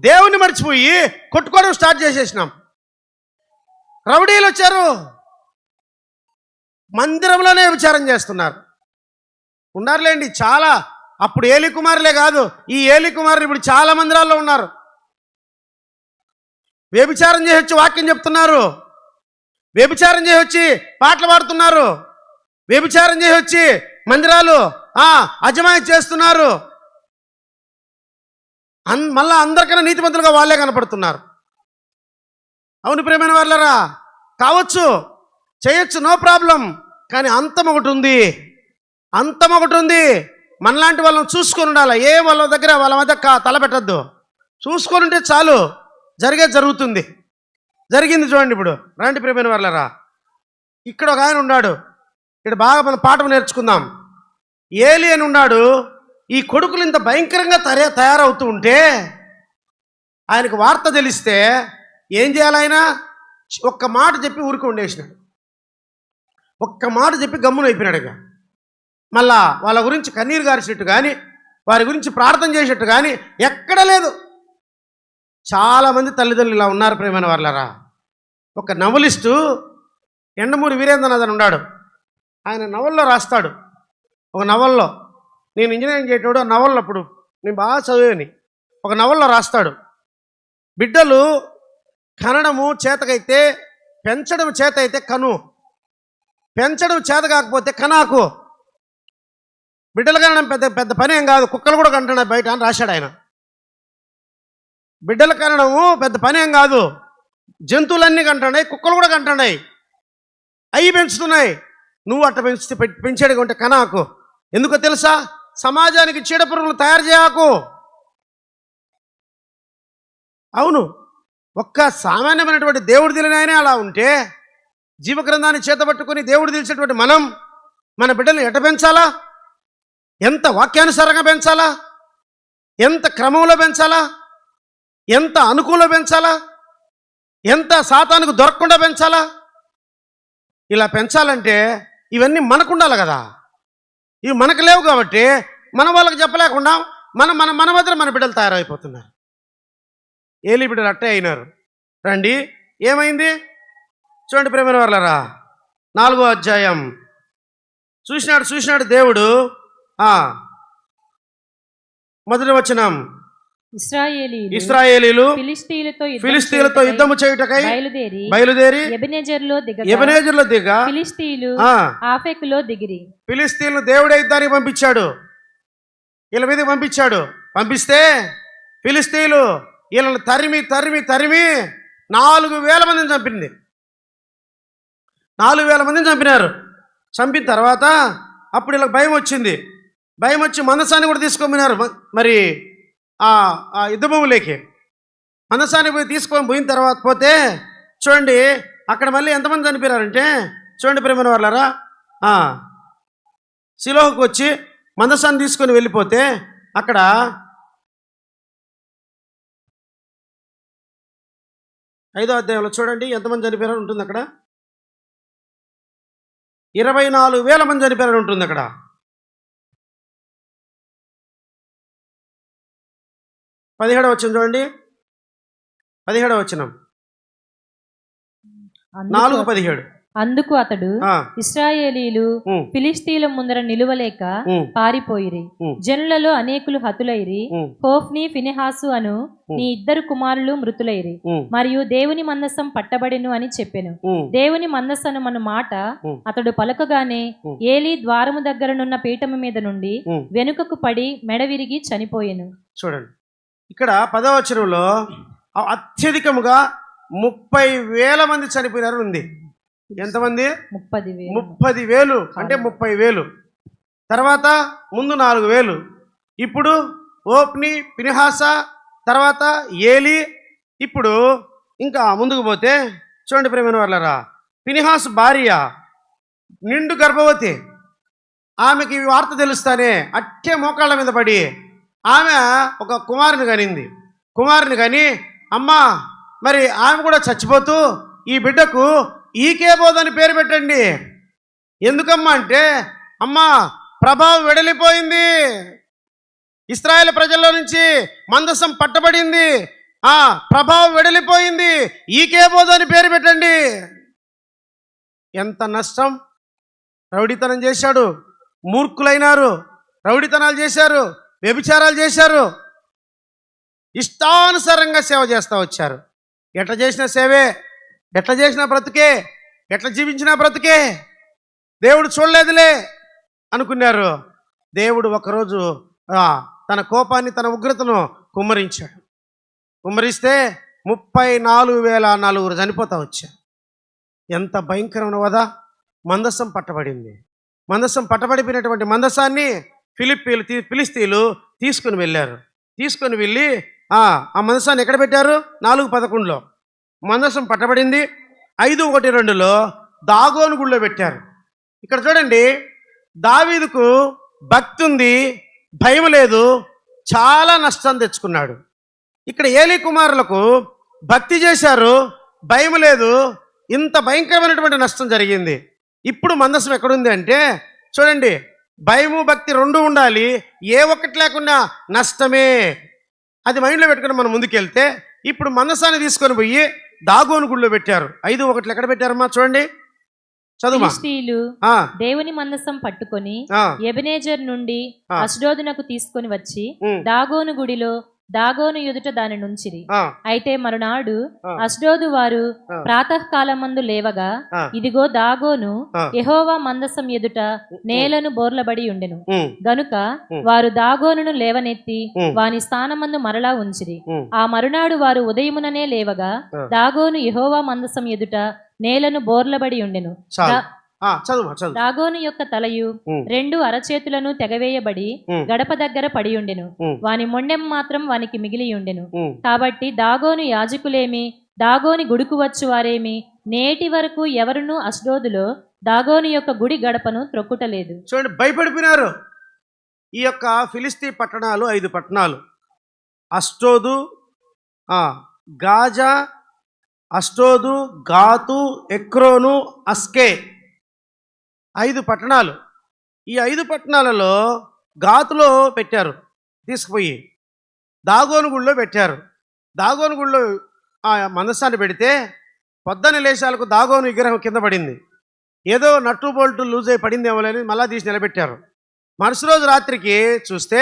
దేవుని మర్చిపోయి కొట్టుకోవడం స్టార్ట్ చేసేసినాం. రౌడీలు వచ్చారు, మందిరంలోనే విచారం చేస్తున్నారు. ఉన్నారులేండి చాలా. అప్పుడు ఏలి కుమారులే కాదు, ఈ ఏలి కుమారులు ఇప్పుడు చాలా మందిరాల్లో ఉన్నారు. వ్యభిచారం చేసి వచ్చి వాక్యం చెప్తున్నారు, వ్యభిచారం చేసి వచ్చి పాటలు పాడుతున్నారు, వ్యభిచారం చేసి వచ్చి మందిరాలు అజమాయి చేస్తున్నారు. మళ్ళా అందరికన్నా నీతిమంతులుగా వాళ్ళే కనపడుతున్నారు. అవును ప్రియమైన వాళ్ళరా, కావచ్చు, చేయొచ్చు, నో ప్రాబ్లం. కానీ అంతం ఒకటి ఉంది. మనలాంటి వాళ్ళని చూసుకొని ఉండాలి. వాళ్ళ దగ్గర వాళ్ళ మధ్య తలపెట్టద్దు. చూసుకొని ఉంటే చాలు, జరుగుతుంది. జరిగింది చూడండి. ఇప్పుడు రండి ప్రియమైన వాళ్ళరా, ఇక్కడ ఒక ఆయన ఉన్నాడు. ఇక్కడ బాగా మనం పాఠం నేర్చుకుందాం. ఏలి అని ఉన్నాడు. ఈ కొడుకులు ఇంత భయంకరంగా తయారవుతూ ఉంటే ఆయనకు వార్త తెలిస్తే ఏం చేయాలి? ఆయన ఒక్క మాట చెప్పి ఊరికి ఉండేసినాడు. ఒక్క మాట చెప్పి గమ్మున అయిపోయినాడు. ఇక మళ్ళా వాళ్ళ గురించి కన్నీరు గారిసినట్టు కానీ, వారి గురించి ప్రార్థన చేసినట్టు కానీ ఎక్కడ లేదు. చాలామంది తల్లిదండ్రులు ఇలా ఉన్నారు ప్రియమైన వాళ్ళరా. ఒక నవలిస్టు ఎండమూరి వీరేంద్రనాథ్ అని ఉన్నాడు. ఆయన నవల్లో రాస్తాడు. ఒక నవల్లో, నేను ఇంజనీరింగ్ చేయటోడు, ఆ నవల్లో అప్పుడు నేను బాగా చదివేని, ఒక నవల్లో రాస్తాడు. బిడ్డలు కనడము చేతకైతే, పెంచడం చేత అయితే కను, పెంచడం చేత కాకపోతే కనాకు. బిడ్డలు కనడం పెద్ద పని ఏం కాదు, కుక్కలు కూడా కంటున్నాయి బయట అని రాశాడు ఆయన. బిడ్డలు కనడము పెద్ద పని ఏం కాదు, జంతువులన్నీ కంటున్నాయి, కుక్కలు కూడా కంటున్నాయి, అవి పెంచుతున్నాయి. నువ్వు అట్ట పెంచేడుగా ఉంటే కనాకు. ఎందుకో తెలుసా? సమాజానికి చీడపురుగులు తయారు చేయకు. అవును, ఒక్క సామాన్యమైనటువంటి దేవుడు తెలియని ఆయనే అలా ఉంటే, జీవగ్రంథాన్ని చేతబట్టుకుని దేవుడు తెలిసేటువంటి మన బిడ్డలను ఎట పెంచాలా? ఎంత వాక్యానుసారంగా పెంచాలా? ఎంత క్రమంలో పెంచాలా? ఎంత అనుకూలంగా పెంచాలా? ఎంత సాతానుకు దొరకకుండా పెంచాలా? ఇలా పెంచాలంటే ఇవన్నీ మనకుండాలి కదా. ఇవి మనకు లేవు కాబట్టి మన వాళ్ళకి చెప్పలేకుండా మన మధ్య మన బిడ్డలు తయారైపోతున్నారు. ఏలి బిడ్డలు అట్టే అయినారు. రండి, ఏమైంది చూడండి ప్రియమైన వాళ్ళరా. 4వ అధ్యాయం చూసినాడు దేవుడు. మొదటి వచనం, ఇశ్రాయేలీలు ఫిలిష్తీయులతో యుద్ధము చేయుటకై బయలుదేరి ఎబెనెజరులో దిగ ఫిలిష్తీయులు ఆఫెకులో దిగిరి. ఫిలిష్తీయులను దేవుడే యుద్ధానికి పంపించాడు, వీళ్ళ మీదకి పంపిస్తే ఫిలిష్తీయులు వీళ్ళని తరిమి 4,000 మందిని చంపింది. 4,000 మందిని చంపినారు. చంపిన తర్వాత అప్పుడు వీళ్ళకి భయం వచ్చి మనసాన్ని కూడా తీసుకొనినారు. మరి ఆ యుద్ధభూములేకి మనసాన్ని తీసుకొని పోయిన తర్వాత పోతే చూడండి అక్కడ మళ్ళీ ఎంతమంది చనిపోయారంటే చూడండి ప్రేమ వాళ్ళారా, శిలోహకు వచ్చి మనసాన్ని తీసుకొని వెళ్ళిపోతే అక్కడ 5వ అధ్యాయంలో చూడండి ఎంతమంది చనిపోయారని ఉంటుంది. అక్కడ 24,000 మంది చనిపోయారని ఉంటుంది. అక్కడ 17వ వచనం చూడండి, 17వ వచనం 4:17. అందుకు అతడు ఇశ్రాయేలీలు ఫిలిష్తీయుల ముందర నిలువలేక పారిపోయిరి. జనులలో అనేకులు హతులైరి. హోఫ్ని ఫినెహాసు అను నీ 2 కుమారులు మృతులైరి. మరియు దేవుని మందసం పట్టబడెను అని చెప్పెను. దేవుని మందసను మన మాట అతడు పలకగానే ఏలీ ద్వారము దగ్గరనున్న పీఠము మీద నుండి వెనుకకు పడి మెడ విరిగి చనిపోయెను. చూడండి ఇక్కడ 10వ వచనంలో అత్యధికముగా 30,000 మంది చనిపోయినారు ఉంది. ఎంతమంది? 30,000. అంటే 30,000. తర్వాత ముందు 4,000. ఇప్పుడు ఓప్ని ఫినెహాస, తర్వాత ఏలి. ఇప్పుడు ఇంకా ముందుకు పోతే చూడండి ప్రేమైన వాళ్ళరా, ఫినెహాసు భార్య నిండు గర్భవతి. ఆమెకి ఈ వార్త తెలుస్తానే అట్టే మోకాళ్ళ మీద పడి ఆమె ఒక కుమారుని కని అమ్మా మరి ఆమె కూడా చచ్చిపోతూ ఈ బిడ్డకు ఈకేబోదని పేరు పెట్టండి. ఎందుకమ్మా అంటే అమ్మా ప్రభావం వెడలిపోయింది, ఇశ్రాయేలు ప్రజల్లో నుంచి మందసం పట్టబడింది, ప్రభావం వెడలిపోయింది, ఈకేబోదని పేరు పెట్టండి. ఎంత నష్టం! రౌడీతనం చేశాడు, మూర్ఖులైనారు, రౌడీతనాలు చేశారు, వ్యభిచారాలు చేశారు, ఇష్టానుసారంగా సేవ చేస్తూ వచ్చారు. ఎట్లా చేసిన సేవే, ఎట్లా చేసిన బ్రతుకే, ఎట్లా జీవించినా బ్రతుకే, దేవుడు చూడలేదులే అనుకున్నారు. దేవుడు ఒకరోజు తన కోపాన్ని, తన ఉగ్రతను కుమ్మరిస్తే 34,004 చనిపోతా వచ్చారు. ఎంత భయంకరమైన వదా! మందసం పట్టబడింది. మందసం పట్టబడిపోయినటువంటి మందసాన్ని ఫిలిష్తీయులు తీసుకుని వెళ్ళి ఆ మందసాన్ని ఎక్కడ పెట్టారు? 4:11లో మందసం పట్టబడింది. 5:1-2లో దాగోను గుళ్ళో పెట్టారు. ఇక్కడ చూడండి, దావీదుకు భక్తి ఉంది, భయం లేదు, చాలా నష్టం తెచ్చుకున్నాడు. ఇక్కడ ఏలీ కుమారులకు భక్తి చేశారు, భయం లేదు, ఇంత భయంకరమైనటువంటి నష్టం జరిగింది. ఇప్పుడు మందసం ఎక్కడుంది అంటే చూడండి, భయము భక్తి 2 ఉండాలి, ఏ ఒక్కటి లేకుండా నష్టమే. అది మైండ్లో పెట్టుకుని మనం ముందుకెళ్తే ఇప్పుడు మందసాన్ని తీసుకొని పోయి దాగోను గుళ్ళో పెట్టారు. 5:1 ఎక్కడ పెట్టారమ్మా చూడండి, చదువు. దేవుని మందసం పట్టుకొని ఎబెనేజర్ నుండి అష్డోదునకు తీసుకొని వచ్చి దాగోను గుడిలో దాగోను ఎదుట దాని నుంచిరి. అయితే మరునాడు అష్డోదు వారు ప్రాతకాలమందు లేవగా ఇదిగో దాగోను యెహోవా మందసం ఎదుట నేలను బోర్లబడి ఉండెను. గనుక వారు దాగోనును లేవనెత్తి వాని స్థానమందు మరలా ఉంచిరి. ఆ మరునాడు వారు ఉదయముననే లేవగా దాగోను యెహోవా మందసం ఎదుట నేలను బోర్లబడి ఉండెను. దాగోను యొక్క తలయు 2 అరచేతులను తెగవేయబడి గడప దగ్గర పడి ఉండెను. వాని మొండెం మాత్రం వానికి మిగిలి ఉండెను. కాబట్టి దాగోను యాజకులేమి, దాగోని గుడికు వచ్చు వారేమి నేటి వరకు ఎవరునూ అష్డోదులో దాగోను యొక్క గుడి గడపను త్రొక్కుటలేదు. చూడండి, భయపడిపోయినారు. ఈ యొక్క ఫిలిస్తీ పట్టణాలు 5 పట్టణాలు: అష్డోదు, గాజా, అష్డోదు, గాతు, ఎక్రోను, అస్కే. 5 పట్టణాలు. ఈ 5 పట్టణాలలో గాతులో పెట్టారు, తీసుకుపోయి దాగోను గుళ్ళో పెట్టారు. దాగోను గుళ్ళో మందసాన్ని పెడితే పొద్దున్న లేచాలకు దాగోను విగ్రహం కింద పడింది. ఏదో నట్టు బోల్టు లూజ్ అయి పడిందేమో అని మళ్ళా తీసి నిలబెట్టారు. మరుసటి రోజు రాత్రికి చూస్తే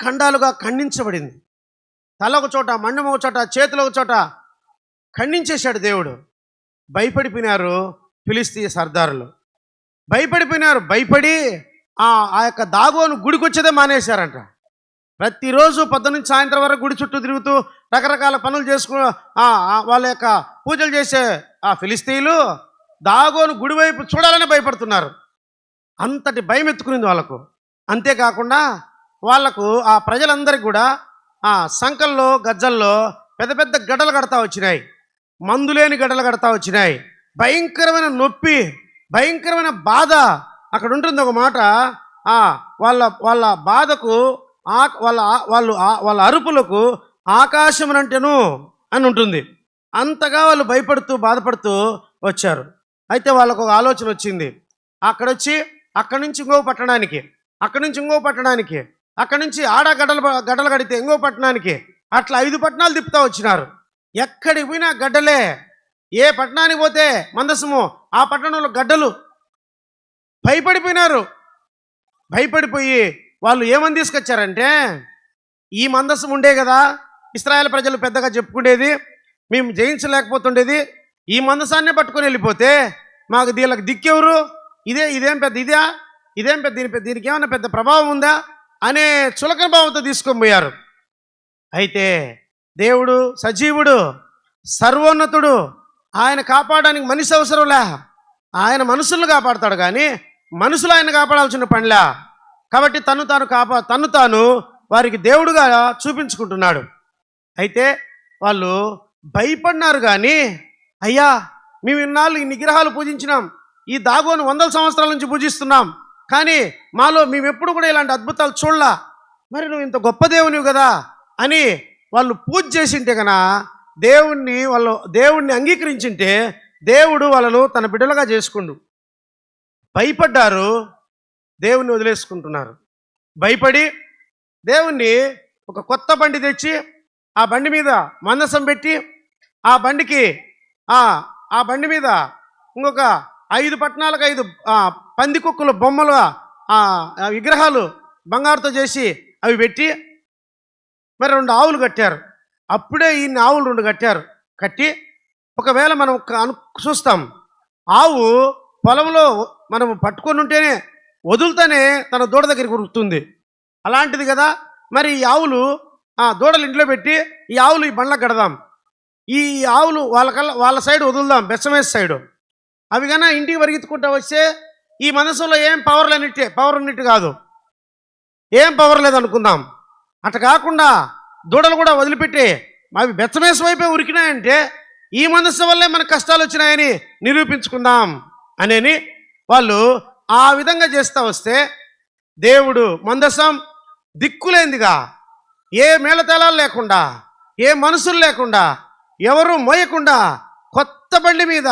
ఖండాలుగా ఖండించబడింది. తల ఒక చోట, మండం ఒక చోట, చేతులు ఒక చోట ఖండించేశాడు దేవుడు. భయపడిపోయినారు ఫిలిస్తీయ సర్దారులు, భయపడిపోయినారు. భయపడి ఆ యొక్క దాగోను గుడికి వచ్చేదే మానేశారంట. ప్రతిరోజు పొద్దు నుంచి సాయంత్రం వరకు గుడి చుట్టూ తిరుగుతూ రకరకాల పనులు వాళ్ళ యొక్క పూజలు చేసే ఆ ఫిలిస్తీయులు దాగోను గుడి వైపు చూడాలని భయపడుతున్నారు. అంతటి భయం ఎత్తుకునింది వాళ్ళకు. అంతేకాకుండా వాళ్లకు ఆ ప్రజలందరికీ కూడా ఆ సంకల్లో గజ్జల్లో పెద్ద పెద్ద గడ్డలు కడతా వచ్చినాయి, మందులేని గడ్డలు కడతా వచ్చినాయి. భయంకరమైన నొప్పి, భయంకరమైన బాధ. అక్కడ ఉంటుంది ఒక మాట, వాళ్ళ బాధకు వాళ్ళ అరుపులకు ఆకాశమునంటేను అని ఉంటుంది. అంతగా వాళ్ళు భయపడుతూ బాధపడుతూ వచ్చారు. అయితే వాళ్ళకు ఒక ఆలోచన వచ్చింది. అక్కడి నుంచి ఇంకో పట్టణానికి, అక్కడి నుంచి ఇంకో పట్టణానికి, అక్కడి నుంచి గడ్డలు కడితే ఇంకో పట్టణానికి, అట్లా 5 పట్టణాలు తిప్పుతా వచ్చినారు. ఎక్కడికి పోయినా గడ్డలే. ఏ పట్టణానికి పోతే మందసము, ఆ పట్టణంలో గడ్డలు. భయపడిపోయినారు. భయపడిపోయి వాళ్ళు ఏమని తీసుకొచ్చారంటే, ఈ మందసం ఉండే కదా ఇశ్రాయేలు ప్రజలు పెద్దగా చెప్పుకునేది, మేము జయించలేకపోతుండేది, ఈ మందసాన్నే పట్టుకొని వెళ్ళిపోతే మాకు దీనికి దిక్కెవరు? ఇదేం పెద్ద దీనికి ఏమన్నా పెద్ద ప్రభావం ఉందా అనే చులకన భావంతో తీసుకొని పోయారు. అయితే దేవుడు సజీవుడు, సర్వోన్నతుడు. ఆయన కాపాడడానికి మనిషి అవసరంలే. ఆయన మనుషులను కాపాడతాడు, కానీ మనుషులు ఆయన కాపాడాల్సిన పనిలా. కాబట్టి తను తాను వారికి దేవుడుగా చూపించుకుంటున్నాడు. అయితే వాళ్ళు భయపడినారు. కానీ అయ్యా, మేము ఇన్నాళ్ళు ఈ విగ్రహాలు పూజించినాం, ఈ దాగోను 100 సంవత్సరాల నుంచి పూజిస్తున్నాం, కానీ మేము ఎప్పుడు కూడా ఇలాంటి అద్భుతాలు చూడలా, మరి నువ్వు ఇంత గొప్ప దేవునివి కదా అని వాళ్ళు పూజ చేసింటే కన్నా దేవుణ్ణి అంగీకరించింటే దేవుడు వాళ్ళను తన బిడ్డలుగా చేసుకుండు. భయపడ్డారు, దేవుణ్ణి వదిలేసుకుంటున్నారు. భయపడి దేవుణ్ణి ఒక కొత్త బండి తెచ్చి ఆ బండి మీద మందసం పెట్టి ఆ బండి మీద ఇంకొక 5 పట్టణాలకు 5 పందికొక్కుల బొమ్మలు, విగ్రహాలు బంగారుతో చేసి అవి పెట్టి మరి 2 ఆవులు కట్టారు. అప్పుడే ఈయన ఆవులు 2 కట్టారు. కట్టి ఒకవేళ మనం చూస్తాం, ఆవు పొలంలో మనం పట్టుకొని ఉంటేనే వదులుతానే తన దూడ దగ్గరికి ఉరుకుతుంది. అలాంటిది కదా మరి ఈ ఆవులు దూడలు ఇంట్లో పెట్టి ఈ ఆవులు ఈ బండ్లకు కడదాం, ఈ ఆవులు వాళ్ళ సైడ్ వదులుదాం, బెచ్చమేసి సైడు. అవి కన్నా ఇంటికి పరిగెత్తుకుంటూ వస్తే ఈ మనసులో ఏం పవర్ ఉన్నట్టు కాదు, ఏం పవర్ లేదనుకుందాం. అట్లా కాకుండా దూడలు కూడా వదిలిపెట్టి అవి బెచ్చమేసి వైపే ఉరికినాయంటే ఈ మనస్సు వల్లే మనకు కష్టాలు వచ్చినాయని నిరూపించుకుందాం అనేని వాళ్ళు ఆ విధంగా చేస్తూ వస్తే దేవుడు మందసం దిక్కులేందిగా, ఏ మేళతాళాలు లేకుండా, ఏ మనుషులు లేకుండా, ఎవరు మోయకుండా కొత్త బండి మీద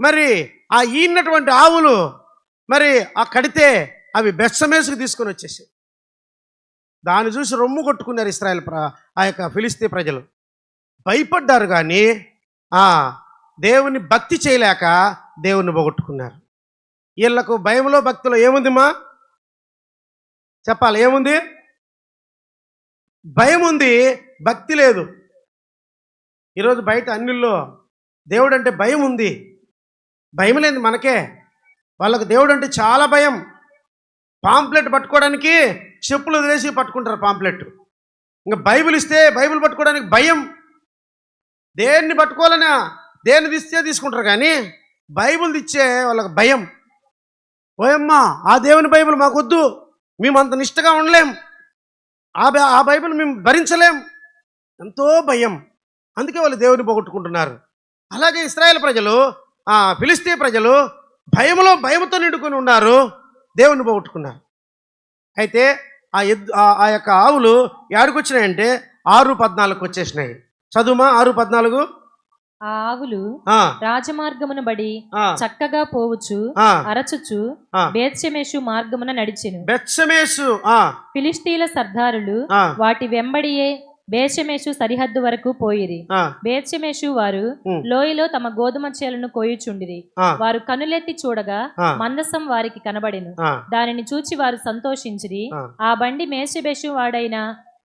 మరి ఈనటువంటి ఆవులు మరి కడితే అవి బెచ్చమేసుకు తీసుకొని వచ్చేసాయి. దాన్ని చూసి రొమ్ము కొట్టుకున్నారు ఇశ్రాయేల్ ఆ యొక్క ఫిలిస్తీ ప్రజలు. భయపడ్డారు, కానీ దేవుని భక్తి చేయలేక దేవుని పోగొట్టుకున్నారు. వీళ్ళకు భయంలో భక్తిలో ఏముందిమా చెప్పాలి? ఏముంది? భయం ఉంది, భక్తి లేదు. ఈరోజు బయట అన్నిల్లో దేవుడు అంటే భయం ఉంది, భయం లేదు మనకే. వాళ్ళకు దేవుడు అంటే చాలా భయం. పాంప్లెట్ పట్టుకోవడానికి చెప్పులు వదిలేసి పట్టుకుంటారు పాంప్లెట్. ఇంకా బైబిల్ ఇస్తే బైబిల్ పట్టుకోవడానికి భయం. దేన్ని పట్టుకోవాలన్నా దేన్ని తీస్తే తీసుకుంటారు, కానీ బైబిల్ తెచ్చే వాళ్ళకి భయం. ఓయమ్మా, ఆ దేవుని బైబిల్ మాకొద్దు, మేము అంత నిష్టగా ఉండలేం, ఆ బైబిల్ మేము భరించలేం, ఎంతో భయం. అందుకే వాళ్ళు దేవుని పోగొట్టుకుంటున్నారు. అలాగే ఇశ్రాయేల్ ప్రజలు, ఫిలిస్తీ ప్రజలు భయంతో నిండుకొని ఉన్నారు, దేవుని పోగొట్టుకున్నారు. అయితే ఆ యొక్క ఆవులు ఎక్కడికి వచ్చినాయంటే 6:14 వచ్చేసినాయి. చదువుమా 6:14. ఆ ఆవులు రాజమార్గమున బడి చక్కగా పోవచ్చు అరచుచు బేత్షెమెషు మార్గమున నడిచెను. ఫిలిష్తీయుల సర్దారులు వాటి వెంబడియే బేత్షెమెషు సరిహద్దు వరకు పోయిరి. బేత్షెమెషు వారు లోయలో తమ గోధుమ చేలను కోయుచుండిరి. వారు కనులెత్తి చూడగా మందసం వారికి కనబడెను. దానిని చూచి వారు సంతోషించిరి. ఆ బండి మేషబెషు వాడైన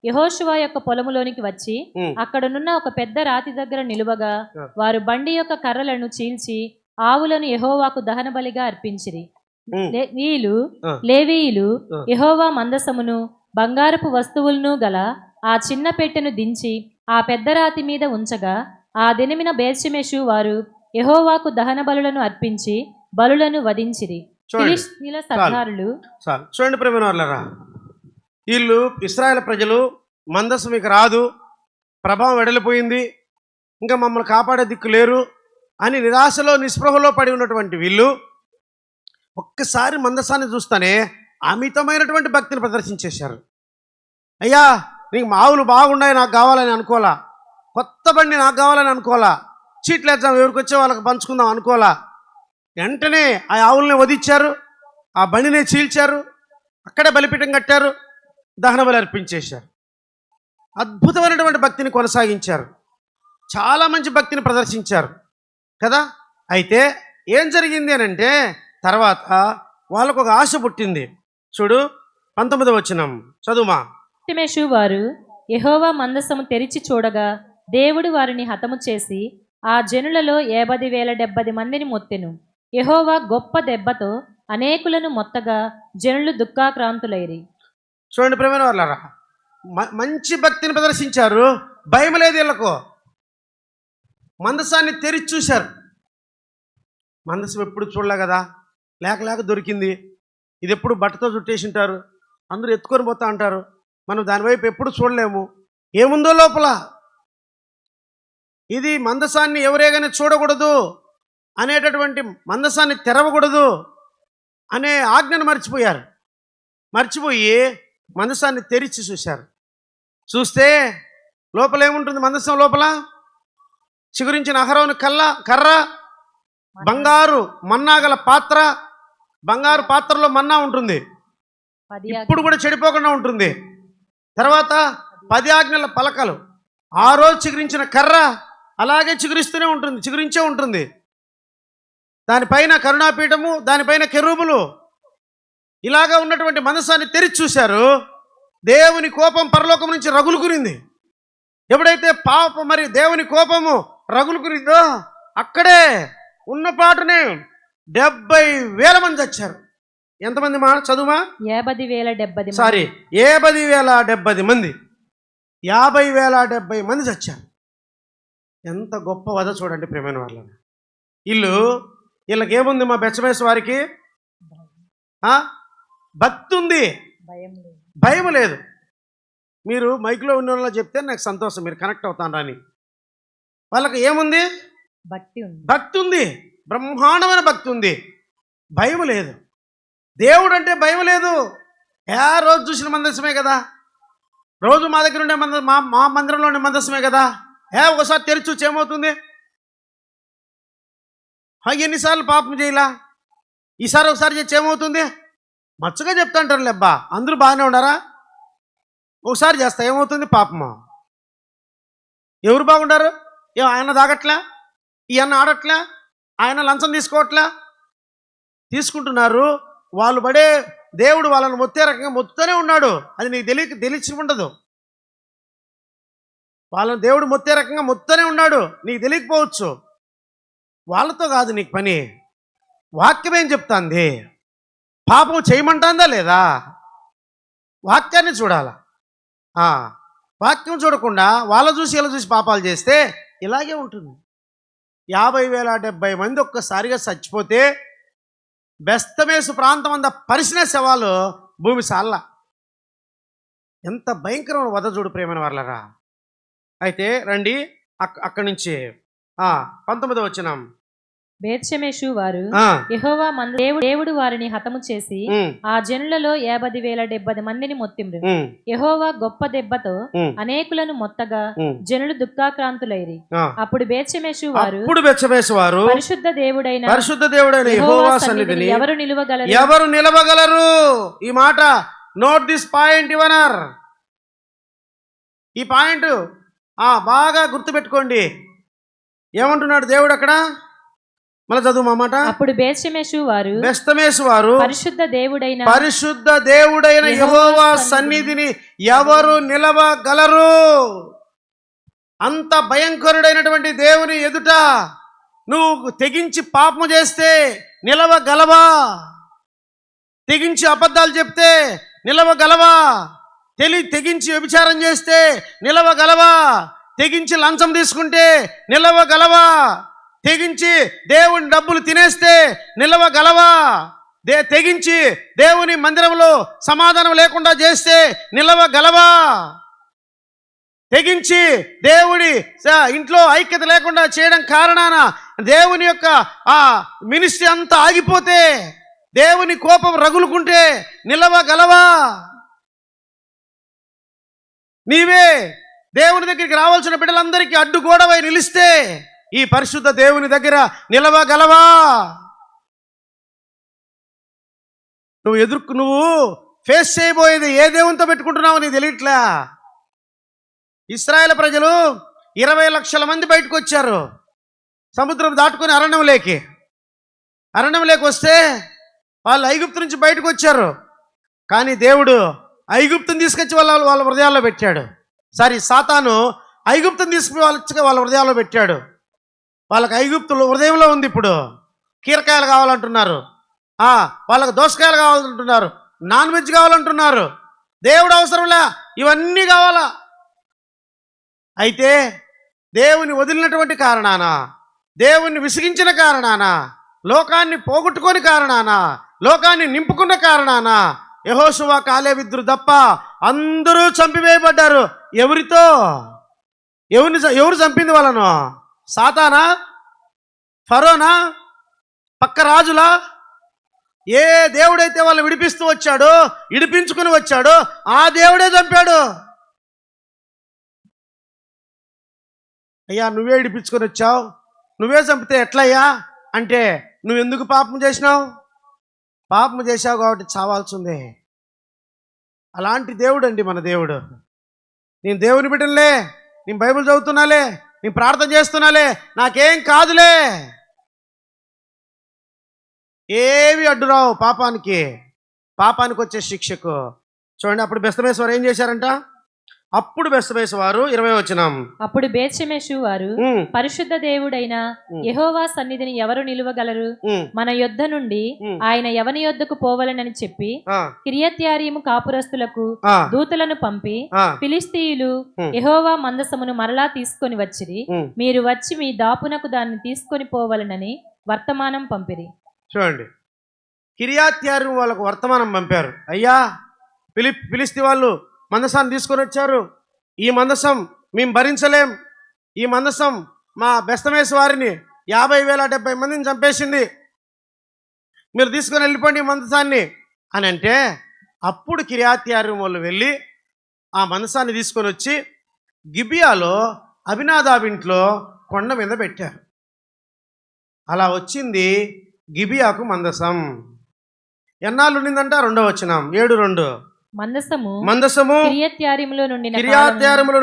యెహోషువ యొక్క పొలములోనికి వచ్చి అక్కడనున్న ఒక పెద్ద రాతి దగ్గర నిలువగా వారు బండి యొక్క కర్రలను చీల్చి ఆవులను యెహోవాకు దహన బలిగా అర్పించిరి. లేవీయులు యెహోవా మందసమును బంగారపు వస్తువులను గల ఆ చిన్న పెట్టెను దించి ఆ పెద్ద రాతి మీద ఉంచగా ఆ దినమిన బేత్షెమెషు వారు యెహోవాకు దహన బలులను అర్పించి బలులను వధించిరి. ఫిలిష్తీయుల సర్దారులు చూడండి ప్రియమైన వాళ్ళారా, వీళ్ళు ఇశ్రాయేలు ప్రజలు మందసం ఇక రాదు, ప్రభావం వెడలిపోయింది, ఇంకా మమ్మల్ని కాపాడే దిక్కు లేరు అని నిరాశలో నిస్పృహలో పడి ఉన్నటువంటి వీళ్ళు ఒక్కసారి మందసాన్ని చూస్తానే అమితమైనటువంటి భక్తిని ప్రదర్శించేశారు. అయ్యా, నీకు ఆవులు బాగున్నాయి, నాకు కావాలని అనుకోలా, కొత్త బండి నాకు కావాలని అనుకోలా, చీట్లు వేద్దాం ఎవరికి వచ్చే వాళ్ళకి పంచుకుందాం అనుకోలా, వెంటనే ఆ ఆవుల్ని వధించారు, ఆ బండిని చీల్చారు, అక్కడే బలిపీఠం కట్టారు, దహన బలి అర్పించేశారు. అద్భుతమైనటువంటి భక్తిని కొనసాగించారు, చాలా మంచి భక్తిని ప్రదర్శించారు కదా. అయితే ఏం జరిగింది అని అంటే తర్వాత వాళ్ళకు ఒక ఆశ పుట్టింది. చూడు 19వ వచనం చదువుమా. బేత్షెమెషు వారు యెహోవా మందసము తెరిచి చూడగా దేవుడు వారిని హతము చేసి ఆ జనులలో 70,070 మందిని మొత్తెను. యెహోవా గొప్ప దెబ్బతో అనేకులను మొత్తగా జనులు దుఃఖాక్రాంతులైరి. చూడండి ప్రియమైన వాళ్ళారా, మంచి భక్తిని ప్రదర్శించారు, భయం లేదు వీళ్ళకు. మందసాన్ని తెరిచి చూశారు. మందసం ఎప్పుడు చూడలే కదా, లేక దొరికింది, ఇది ఎప్పుడు బట్టతో చుట్టేసి ఉంటారు, అందరూ ఎత్తుకొని పోతా అంటారు, మనం దానివైపు ఎప్పుడు చూడలేము, ఏముందో లోపల, ఇది మందసాన్ని ఎవరేగానే చూడకూడదు అనేటటువంటి, మందసాన్ని తెరవకూడదు అనే ఆజ్ఞను మర్చిపోయి మందసాన్ని తెరిచి చూశారు. చూస్తే లోపల ఏముంటుంది? మందసం లోపల చిగురించిన అహరోను కర్ర, బంగారు మన్నాగల పాత్ర, బంగారు పాత్రలో మన్నా ఉంటుంది, ఇప్పుడు కూడా చెడిపోకుండా ఉంటుంది. తర్వాత 10 ఆజ్ఞల పలకలు, ఆ రోజు చిగురించిన కర్ర అలాగే చిగురించే ఉంటుంది. దానిపైన కరుణాపీఠము, దానిపైన కెరూబులు, ఇలాగా ఉన్నటువంటి మందసాన్ని తెరిచి చూశారు. దేవుని కోపం పరలోకం నుంచి రగులుకునింది. ఎప్పుడైతే మరి దేవుని కోపము రగులుకునిందో అక్కడే ఉన్నపాటునే 70,000 మంది చచ్చారు. ఎంతమంది మా చదువుమా? 50,070. సారీ, 70,070 మంది, 50,070 మంది చచ్చారు. ఎంత గొప్ప వధ చూడండి ప్రియమైన వాళ్ళని. వీళ్ళకేముంది? మా బెత్షెమెషు వారికి భక్తి ఉంది, భయం లేదు. మీరు మైక్లో ఉన్న వాళ్ళ చెప్తే నాకు సంతోషం, మీరు కనెక్ట్ అవుతాను రాని. వాళ్ళకి ఏముంది? భక్తి ఉంది, బ్రహ్మాండమైన భక్తి ఉంది, భయం లేదు. దేవుడు అంటే భయం లేదు. రోజు చూసిన మందసమే కదా, రోజు మా దగ్గర ఉండే మా మందిరంలో ఉండే మందసమే కదా, ఒకసారి తెరిచి చూసి ఏమవుతుంది? ఎన్నిసార్లు పాపం చేయలా, ఈసారి ఒకసారి చేసి ఏమవుతుంది? మచ్చగా చెప్తాంటారు లేబ్బా, అందరూ బాగానే ఉన్నారా, ఒకసారి చేస్తా ఏమవుతుంది? పాపమా. ఎవరు బాగుంటారు? ఆయన తాగట్లా, ఈ అన్న ఆడట్లా, ఆయన లంచం తీసుకుంటున్నారు. వాళ్ళు పడే దేవుడు వాళ్ళని మొత్తే రకంగా మొత్తనే ఉన్నాడు, అది నీకు తెలిసి ఉండదు. వాళ్ళని దేవుడు మొత్తే రకంగా మొత్తనే ఉన్నాడు, నీకు తెలియకపోవచ్చు. వాళ్ళతో కాదు నీకు పని. వాక్యం ఏం చెప్తాంది? పాపం చేయమంటుందా లేదా? వాక్యాన్ని చూడాలా. వాక్యం చూడకుండా వాళ్ళ చూసి ఇలా చూసి పాపాలు చేస్తే ఇలాగే ఉంటుంది. 50,070 మంది ఒక్కసారిగా చచ్చిపోతే బెత్షెమెషు ప్రాంతం అంతా పరిసిన శవాలు భూమి సాల్ల. ఎంత భయంకరమైన వధ చూడు ప్రియమైన వాళ్ళరా. అయితే రండి అక్కడి నుంచి 19వ వచనం. బేత్షెమెషు వారు యెహోవా దేవుడు వారిని హతము చేసి ఆ జనులలో 50,070 మందిని మొత్తిండ్రు. యెహోవా గొప్ప దెబ్బతో అనేకులను మొత్తగా జనులు దుఃఖాక్రాంతులైరి. అప్పుడు బేత్షెమెషు వారు పరిశుద్ధ దేవుడైన యెహోవా సన్నిధిని ఎవరు నిలవగలరు? ఈ మాట నోట్ దిస్ పాయింట్ యువనర్. ఈ పాయింట్ బాగా గుర్తుపెట్టుకోండి. ఏమంటున్నాడు దేవుడు అక్కడ? మళ్ళీ చదువు మా మాట. అప్పుడు బేత్షెమెషు వారు పరిశుద్ధ దేవుడైన యెహోవా సన్నిధిని ఎవరు నిలవగలరు? అంత భయంకరుడైనటువంటి దేవుని ఎదుట నువ్వు తెగించి పాపము చేస్తే నిలవగలవా? తెగించి అబద్ధాలు చెప్తే నిలవగలవా? తెగించి వ్యభిచారం చేస్తే నిలవగలవా? తెగించి లంచం తీసుకుంటే నిలవగలవా? తెగించి దేవుని డబ్బులు తినేస్తే నిలవగలవా? తెగించి దేవుని మందిరంలో సమాధానం లేకుండా చేస్తే నిలవగలవా? తెగించి దేవుడి ఇంట్లో ఐక్యత లేకుండా చేయడం కారణాన దేవుని యొక్క ఆ మినిస్ట్రీ అంతా ఆగిపోతే, దేవుని కోపం రగులుకుంటే నిలవగలవా? నీవే దేవుని దగ్గరికి రావాల్సిన బిడ్డలందరికీ అడ్డుగోడవై నిలిస్తే ఈ పరిశుద్ధ దేవుని దగ్గర నిలవగలవా? నువ్వు ఫేస్ చేయబోయేది ఏ దేవునితో పెట్టుకుంటున్నావు నీకు తెలియట్లే. ఇశ్రాయేలు ప్రజలు 20 లక్షల మంది బయటకు వచ్చారు, సముద్రం దాటుకొని అరణ్యంలోకి వస్తే వాళ్ళు ఐగుప్తు నుంచి బయటకు వచ్చారు. కానీ దేవుడు ఐగుప్తుని తీసుకొచ్చి వాళ్ళ హృదయాల్లో పెట్టాడు. సాతాను ఐగుప్తుని తీసుకుని వాళ్ళ హృదయాల్లో పెట్టాడు. వాళ్ళకి ఐగుప్తులు హృదయంలో ఉంది. ఇప్పుడు కీరకాయలు కావాలంటున్నారు, వాళ్ళకి దోసకాయలు కావాలంటున్నారు, నాన్ వెజ్ కావాలంటున్నారు. దేవుడు అవసరంలే, ఇవన్నీ కావాలా. అయితే దేవుని వదిలినటువంటి కారణాన, దేవుణ్ణి విసిగించిన కారణాన, లోకాన్ని పోగొట్టుకొని కారణాన, లోకాన్ని నింపుకున్న కారణాన యెహోషువ కాలేబిద్దరు తప్ప అందరూ చంపివేయబడ్డారు. ఎవరితో? ఎవరు చంపింది వాళ్ళను? సాతానా? ఫరోనా? పక్క రాజులా? ఏ దేవుడైతే వాళ్ళని విడిపిస్తూ వచ్చాడో, విడిపించుకుని వచ్చాడో ఆ దేవుడే చంపాడు. అయ్యా నువ్వే విడిపించుకొని వచ్చావు, నువ్వే చంపితే ఎట్లయ్యా అంటే, నువ్వెందుకు పాపం చేసినావు? పాపం చేశావు కాబట్టి చావాల్సిందే. అలాంటి దేవుడు అండి మన దేవుడు. నేను దేవుని బిడ్డలే, నేను బైబిల్ చదువుతున్నాలే, నేను ప్రార్థన చేస్తున్నాలే, నాకేం కాదులే, ఏవి అడ్డురావు పాపానికి వచ్చే శిక్షకు. చూడండి, అప్పుడు బెస్తమేశ్వరు ఏం చేశారంట? అప్పుడు బెస్తమేశ్వరు 20వ వచనం. అప్పుడు బేత్షెమెషు వారు పరిశుద్ధ దేవుడైన యెహోవా సన్నిధిని ఎవరు నిలువగలరు? మన యొద్ద నుండి ఆయన ఎవని యొద్దకు పోవలనని చెప్పి కిర్యత్యారీము కాపురస్తులకు దూతలను పంపి ఫిలిస్తీయులు యెహోవా మందసమును మరలా తీసుకొని వచ్చిరి, మీరు వచ్చి మీ దాపునకు దాన్ని తీసుకొని పోవలనని వర్తమానం పంపిరి. చూడండి, కిర్యత్యారీము వాళ్ళకు వర్తమానం పంపారు. అయ్యా ఫిలిస్తీ వాళ్ళు మందసాన్ని తీసుకొని వచ్చారు, ఈ మందసం మేము భరించలేం, ఈ మందసం మా బెస్తమేశ్వర వారిని 50,070 మందిని చంపేసింది, మీరు తీసుకొని వెళ్ళిపోండి ఈ మందసాన్ని అని అంటే, అప్పుడు కిర్యత్యారీము వాళ్ళు వెళ్ళి ఆ మందసాన్ని తీసుకొని వచ్చి గిబియాలో అబీనాదాబింట్లో కొండ మీద పెట్టారు. అలా వచ్చింది గిబియాకు మందసం. ఎన్నాళ్ళు ఉండిందంట? 2వ వచనం 7:2. మందసము కిర్యత్యారీములో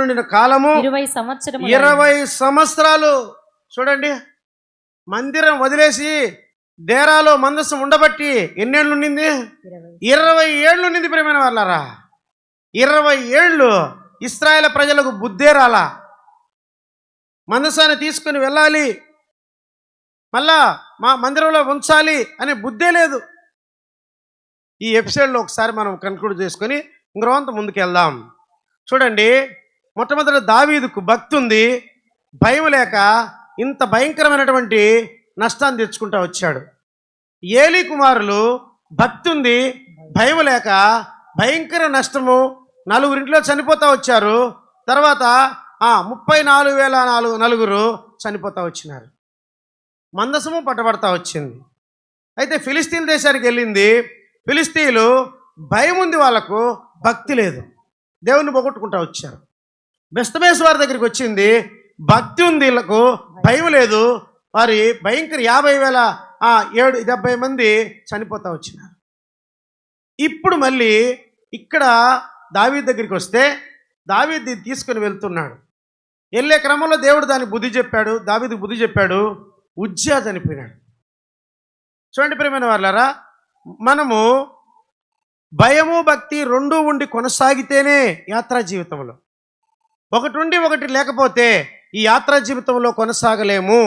నుండిన కాలము 20 సంవత్సరాలు. చూడండి, మందిరం వదిలేసి డేరాలో మందసం ఉండబట్టి ఎన్నేళ్ళు ఉండింది? 20 ఏళ్ళు ఉండింది. ప్రియమైన వాళ్ళారా, 20 ఏళ్ళు ఇశ్రాయేలు ప్రజలకు బుద్ధే రాలా. మందసాన్ని తీసుకుని వెళ్ళాలి, మళ్ళా మా మందిరంలో ఉంచాలి అనే బుద్ధే లేదు. ఈ ఎపిసోడ్లో ఒకసారి మనం కన్క్లూడ్ చేసుకొని ఇంకొంత ముందుకు వెళ్దాం. చూడండి, మొట్టమొదటి దావీదుకు భక్తి ఉంది, భయం లేక ఇంత భయంకరమైనటువంటి నష్టాన్ని తెచ్చుకుంటూ వచ్చాడు. ఏలీ కుమారులు భక్తి ఉంది, భయం లేక భయంకర నష్టము, 4 చనిపోతూ వచ్చారు. తర్వాత 34,000 చనిపోతూ వచ్చినారు. మందసము పట్టబడతా వచ్చింది. అయితే ఫిలిస్తీన్ దేశానికి వెళ్ళింది. ఫిలిస్తీయులు భయం ఉంది, వాళ్ళకు భక్తి లేదు, దేవుని పోగొట్టుకుంటా వచ్చారు. బెస్తమేశ్వర దగ్గరికి వచ్చింది, భక్తి ఉంది, వీళ్ళకు భయం లేదు. వారి భయంకర 50,070 మంది చనిపోతూ వచ్చినారు. ఇప్పుడు మళ్ళీ ఇక్కడ దావీదు దగ్గరికి వస్తే దావీదు తీసుకుని వెళ్తున్నాడు. వెళ్ళే క్రమంలో దేవుడు దానికి బుద్ధి చెప్పాడు, దావీదుకు బుద్ధి చెప్పాడు. ఉజ్జియా చనిపోయినాడు. చూడండి ప్రియమైన వాళ్ళారా, మనము భయము భక్తి రెండూ ఉండి కొనసాగితేనే యాత్రా జీవితంలో, ఒకటి ఉండి ఒకటి లేకపోతే ఈ యాత్రా జీవితంలో కొనసాగలేము.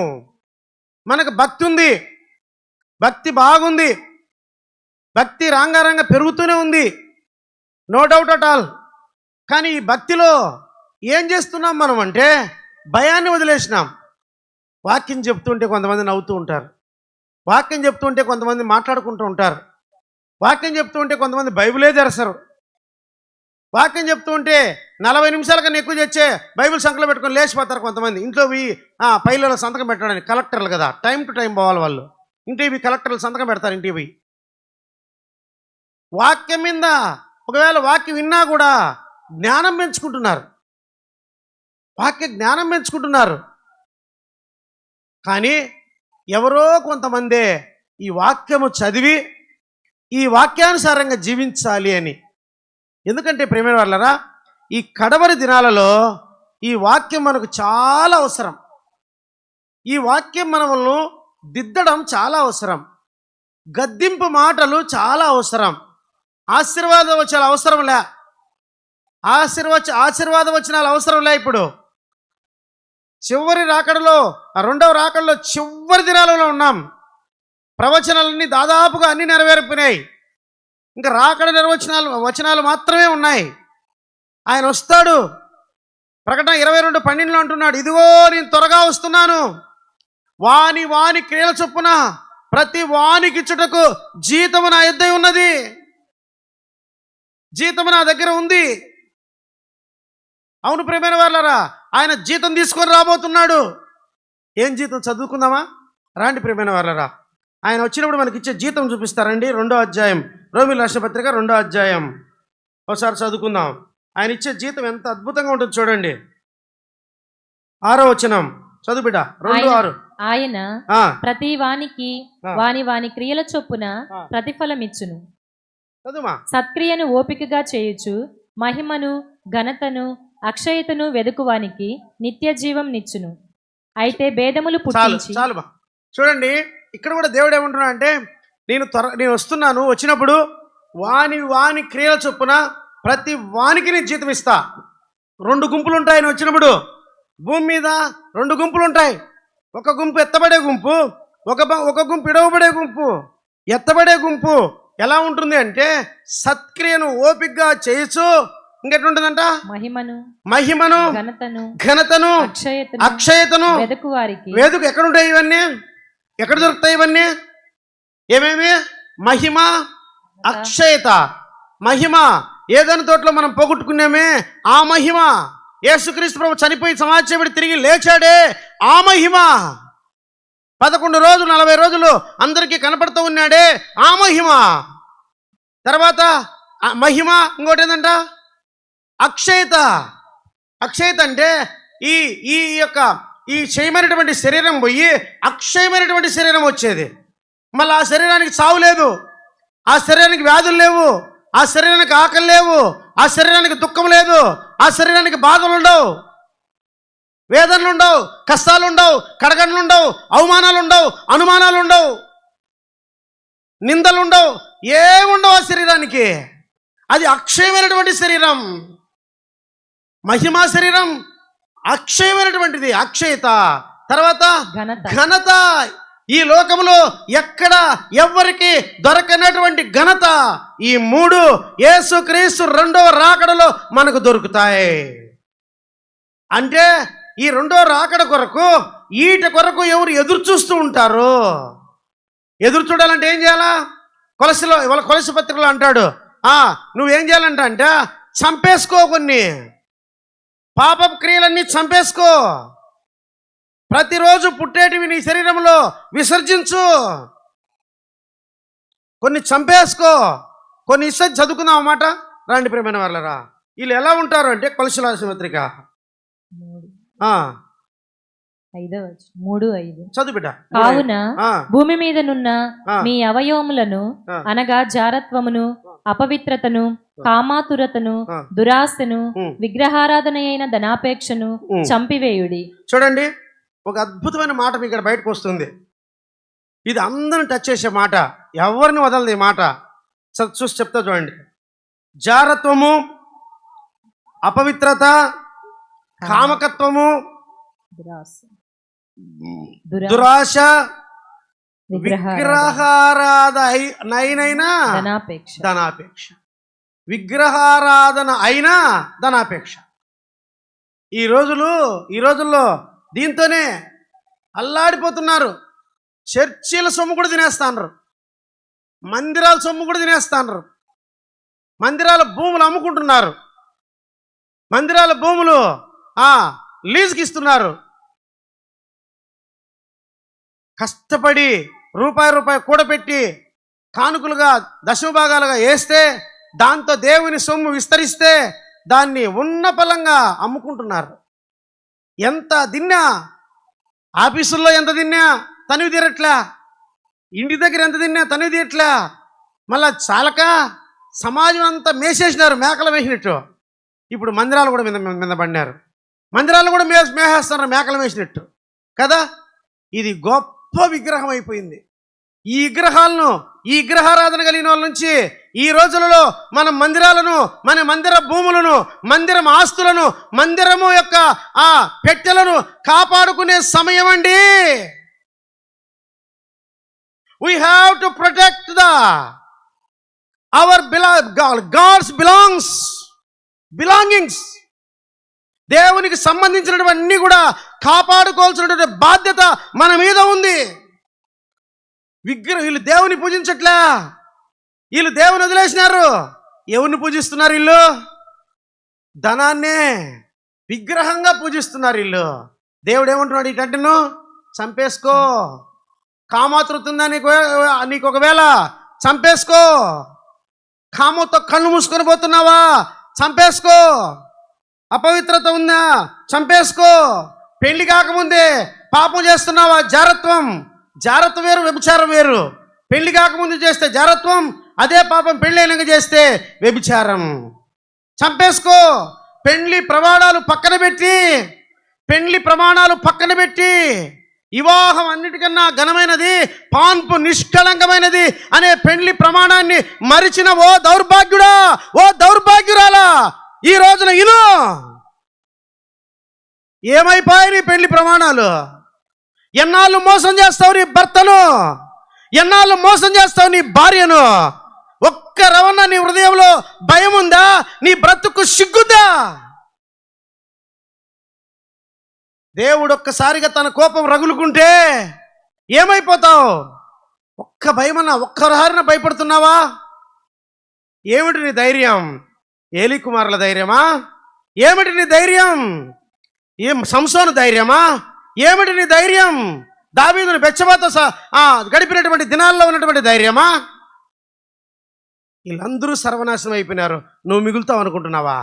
మనకు భక్తి ఉంది, భక్తి బాగుంది, భక్తి రాంగారంగా పెరుగుతూనే ఉంది, నో డౌట్ అట్ ఆల్. కానీ ఈ భక్తిలో ఏం చేస్తున్నాం మనం అంటే భయాన్ని వదిలేసినాం. వాక్యం చెప్తుంటే కొంతమంది నవ్వుతూ ఉంటారు, వాక్యం చెప్తుంటే కొంతమంది మాట్లాడుకుంటూ ఉంటారు, వాక్యం చెప్తూ ఉంటే కొంతమంది బైబిలే తెరసరు, వాక్యం చెప్తూ ఉంటే 40 నిమిషాల కన్నా ఎక్కువ చేచ్చే బైబిల్ సంఖ్యలో పెట్టుకొని లేచిపోతారు కొంతమంది. ఇంట్లో పైలలో సంతకం పెట్టడానికి కలెక్టర్లు కదా, టైం టు టైం పోవాలి వాళ్ళు. ఇంటివి కలెక్టర్లు సంతకం పెడతారు ఇంటివి. వాక్యం మీద ఒకవేళ వాక్యం విన్నా కూడా జ్ఞానం పెంచుకుంటున్నారు, వాక్య జ్ఞానం పెంచుకుంటున్నారు. కానీ ఎవరో కొంతమందే ఈ వాక్యము చదివి ఈ వాక్యానుసారంగా జీవించాలి అని. ఎందుకంటే ప్రేమైన వాళ్ళరా, ఈ కడవరి దినాలలో ఈ వాక్యం మనకు చాలా అవసరం. ఈ వాక్యం మనల్ని దిద్దడం చాలా అవసరం. గద్దింపు మాటలు చాలా అవసరం. ఆశీర్వాద వచనాలు అవసరం లే, ఆశీర్వాద వచనాలు అవసరం లే. ఇప్పుడు చివరి రాకడలో, రెండవ రాకడలో చివరి దినాలలో ఉన్నాం. ప్రవచనాలన్నీ దాదాపుగా అన్నీ నెరవేరిపోయినాయి. ఇంకా రాకడ వచనాలు మాత్రమే ఉన్నాయి. ఆయన వస్తాడు. ప్రకటన 22:12 అంటున్నాడు, ఇదిగో నేను త్వరగా వస్తున్నాను, వాని క్రియల చొప్పున ప్రతి వానికిచ్చుటకు జీతము నా యొద్ద ఉన్నది, జీతము నా దగ్గర ఉంది. అవును ప్రియమైన వాళ్ళారా, ఆయన జీతం తీసుకొని రాబోతున్నాడు. ఏం జీతం చదువుకుందామా? రాండి ప్రియమైన వాళ్ళారా, ఆయన వచ్చినప్పుడు మనకి ఇచ్చే జీతం చూపిస్తారండి. 2వ అధ్యాయం, రోమీయుల రాసిన పత్రిక 2వ అధ్యాయం ఒకసారి చదువుకుందాం. ఆయన ఇచ్చే జీతం ఎంత అద్భుతంగా ఉంటుంది చూడండి. 6వ వచనం చదువు బిడ్డ. 2:6. ఆయన ప్రతి వానికి వాని క్రియల చొప్పున ప్రతిఫలం ఇచ్చును. చదువుమా. సత్క్రియను ఓపికగా చేయుచు మహిమను ఘనతను అక్షయతను వెదుకువానికి నిత్య జీవం నిచ్చును. అయితే భేదములు పుట్టించి చాలుమా. చూడండి, ఇక్కడ కూడా దేవుడు ఏమంటున్నా అంటే, నేను వస్తున్నాను, వచ్చినప్పుడు వాని క్రియల చొప్పున ప్రతి వానికి నేను జీతం ఇస్తా. 2 గుంపులు ఉంటాయి ఆయన వచ్చినప్పుడు. భూమి మీద 2 గుంపులు ఉంటాయి. ఒక గుంపు ఎత్తబడే గుంపు, ఒక గుంపు ఇడవబడే గుంపు. ఎత్తబడే గుంపు ఎలా ఉంటుంది అంటే సత్క్రియను ఓపికగా చేయొచ్చు. ఇంకెట్లుంటుందంట? మహిమను ఘనతను అక్షయతను వెదుకు. ఎక్కడుంటాయి ఇవన్నీ? ఎక్కడ దొరుకుతాయి ఇవన్నీ? ఏమేమి? మహిమ, అక్షయత. మహిమ ఏదైనా తోటలో మనం పోగొట్టుకున్నామే, ఆ మహిమ. యేసుక్రీస్తు ప్రభు చనిపోయి సమాధి చేయబడి తిరిగి లేచాడే, ఆ మహిమ. 11 రోజులు 40 రోజులు అందరికీ కనపడుతూ ఉన్నాడే, ఆ మహిమ. తర్వాత మహిమ ఇంకోటి ఏంటంట? అక్షయత. అక్షయత అంటే ఈ క్షయమైనటువంటి శరీరం పోయి అక్షయమైనటువంటి శరీరం వచ్చేది. మళ్ళీ ఆ శరీరానికి చావు లేదు, ఆ శరీరానికి వ్యాధులు లేవు, ఆ శరీరానికి ఆకలి లేవు, ఆ శరీరానికి దుఃఖం లేదు, ఆ శరీరానికి బాధలు ఉండవు, వేదనలు ఉండవు, కష్టాలు ఉండవు, కడగండ్లు ఉండవు, అవమానాలు ఉండవు, అనుమానాలు ఉండవు, నిందలు ఉండవు, ఏముండవు ఆ శరీరానికి. అది అక్షయమైనటువంటి శరీరం. మహిమా శరీరం అక్షయమైనటువంటిది, అక్షయత. తర్వాత ఘనత. ఈ లోకంలో ఎక్కడ ఎవ్వరికి దొరకనటువంటి ఘనత. ఈ 3 యేసుక్రీస్తు 2వ రాకడలో మనకు దొరుకుతాయి. అంటే ఈ 2వ రాకడ కొరకు, ఈట కొరకు ఎవరు ఎదురు చూస్తూ ఉంటారు. ఎదురు చూడాలంటే ఏం చేయాలా? కొలసి పత్రికలో అంటాడు, నువ్వేం చేయాలంట అంటే చంపేసుకో, కొన్ని పాపపు క్రియలన్నీ చంపేసుకో, ప్రతిరోజు పుట్టేటివి నీ శరీరంలో విసర్జించు, కొన్ని చంపేసుకో, కొన్ని ఇస్తే చదువుకుందాం అన్నమాట. రాండి ప్రియమైన వాళ్ళరా, వీళ్ళు ఎలా ఉంటారు అంటే కొలస్సీయుల రాసిన పత్రిక 3:5 చదువు బిడ్డ. కావున భూమి మీదనున్న మీ అవయవములను అనగా జారత్వమును, అపవిత్రతను, కామాతురతను, దురాశను, విగ్రహారాధన అయిన ధనాపేక్షను చంపివేయుడి. చూడండి, ఒక అద్భుతమైన మాట మీ ఇక్కడ బయటకు వస్తుంది. ఇది అందరిని టచ్ చేసే మాట, ఎవరిని వదలదు ఈ మాట. చూసి చెప్తా చూడండి. జారత్వము, అపవిత్రత, కామకత్వము, దురాశ, విగ్రహారాధనైనా ధనాపేక్ష. విగ్రహారాధన అయినా ధనాపేక్ష. ఈ రోజుల్లో దీంతోనే అల్లాడిపోతున్నారు. చర్చిల సొమ్ము కూడా తినేస్తాన్నారు, మందిరాల సొమ్ము కూడా తినేస్తాన్నారు, మందిరాల భూములు అమ్ముకుంటున్నారు, మందిరాల భూములు లీజుకి ఇస్తున్నారు. కష్టపడి రూపాయి కూడబెట్టి కానుకలుగా దశమ భాగాలుగా వేస్తే, దాంతో దేవుని సొమ్ము విస్తరిస్తే దాన్ని ఉన్న పలంగా అమ్ముకుంటున్నారు. ఎంత తిన్నా, ఆఫీసుల్లో ఎంత తిన్నా తనివి తీరట్లా, ఇంటి దగ్గర ఎంత తిన్నా తనివి తీరట్లా. మళ్ళా చాలక సమాజం అంతా మేసేసినారు, మేకలు వేసినట్టు. ఇప్పుడు మందిరాలు కూడా మీద పడినారు, మందిరాలు కూడా మేసేస్తున్నారు మేకలు వేసినట్టు కదా. ఇది గొప్ప విగ్రహం అయిపోయింది. ఈ విగ్రహారాధన కలిగిన వాళ్ళ నుంచి ఈ రోజులలో మన మందిరాలను, మన మందిర భూములను, మందిరం ఆస్తులను, మందిరము యొక్క ఆ పెట్టెలను కాపాడుకునే సమయం అండి. We have to protect our God's belongings. దేవునికి సంబంధించినవన్నీ కూడా కాపాడుకోవాల్సినటువంటి బాధ్యత మన మీద ఉంది. వీళ్ళు దేవుని పూజించట్లే, వీళ్ళు దేవుని వదిలేసినారు. ఎవరిని పూజిస్తున్నారు? వీళ్ళు ధనాన్నే విగ్రహంగా పూజిస్తున్నారు. వీళ్ళు దేవుడు ఏమంటున్నాడు? ఇటంటను చంపేసుకో, కామాతృతుందా నీకు ఒకవేళ చంపేసుకో. కామంతో కళ్ళు మూసుకొని పోతున్నావా? చంపేసుకో. అపవిత్రత ఉందా? చంపేసుకో. పెళ్లి కాకముందే పాపం చేస్తున్నావా? జారత్వం వేరు, వ్యభిచారం వేరు. పెళ్లి కాకముందు చేస్తే జారత్వం, అదే పాపం పెళ్ళైనాక చేస్తే వ్యభిచారం. చంపేసుకో. పెళ్లి ప్రమాణాలు పక్కన పెట్టి వివాహం అన్నిటికన్నా ఘనమైనది, పాన్పు నిష్కళంకమైనది అనే పెళ్లి ప్రమాణాన్ని మరిచిన ఓ దౌర్భాగ్యుడా, ఓ దౌర్భాగ్యురాలా, ఈ రోజున ఏమైపోయాయి నీ పెళ్లి ప్రమాణాలు? ఎన్నాళ్ళు మోసం చేస్తావు నీ భర్తను? ఎన్నాళ్ళు మోసం చేస్తావు నీ భార్యను? ఒక్క రవణ నీ హృదయంలో భయం ఉందా? నీ బ్రతుకు సిగ్గుందా? దేవుడు ఒక్కసారిగా తన కోపం రగులుకుంటే ఏమైపోతావు? ఒక్క భయమన్నా, ఒక్కసారిన భయపడుతున్నావా? ఏమిటి నీ ధైర్యం? ఏలీ కుమారుల ధైర్యమా? ఏమిటి నీ ధైర్యం? సంసోను ధైర్యమా? ఏమిటి నీ ధైర్యం? దావీదును బెత్షెబాతో గడిపినటువంటి దినాల్లో ఉన్నటువంటి ధైర్యమా? వీళ్ళందరూ సర్వనాశనం అయిపోయినారు. నువ్వు మిగులుతావు అనుకుంటున్నావా?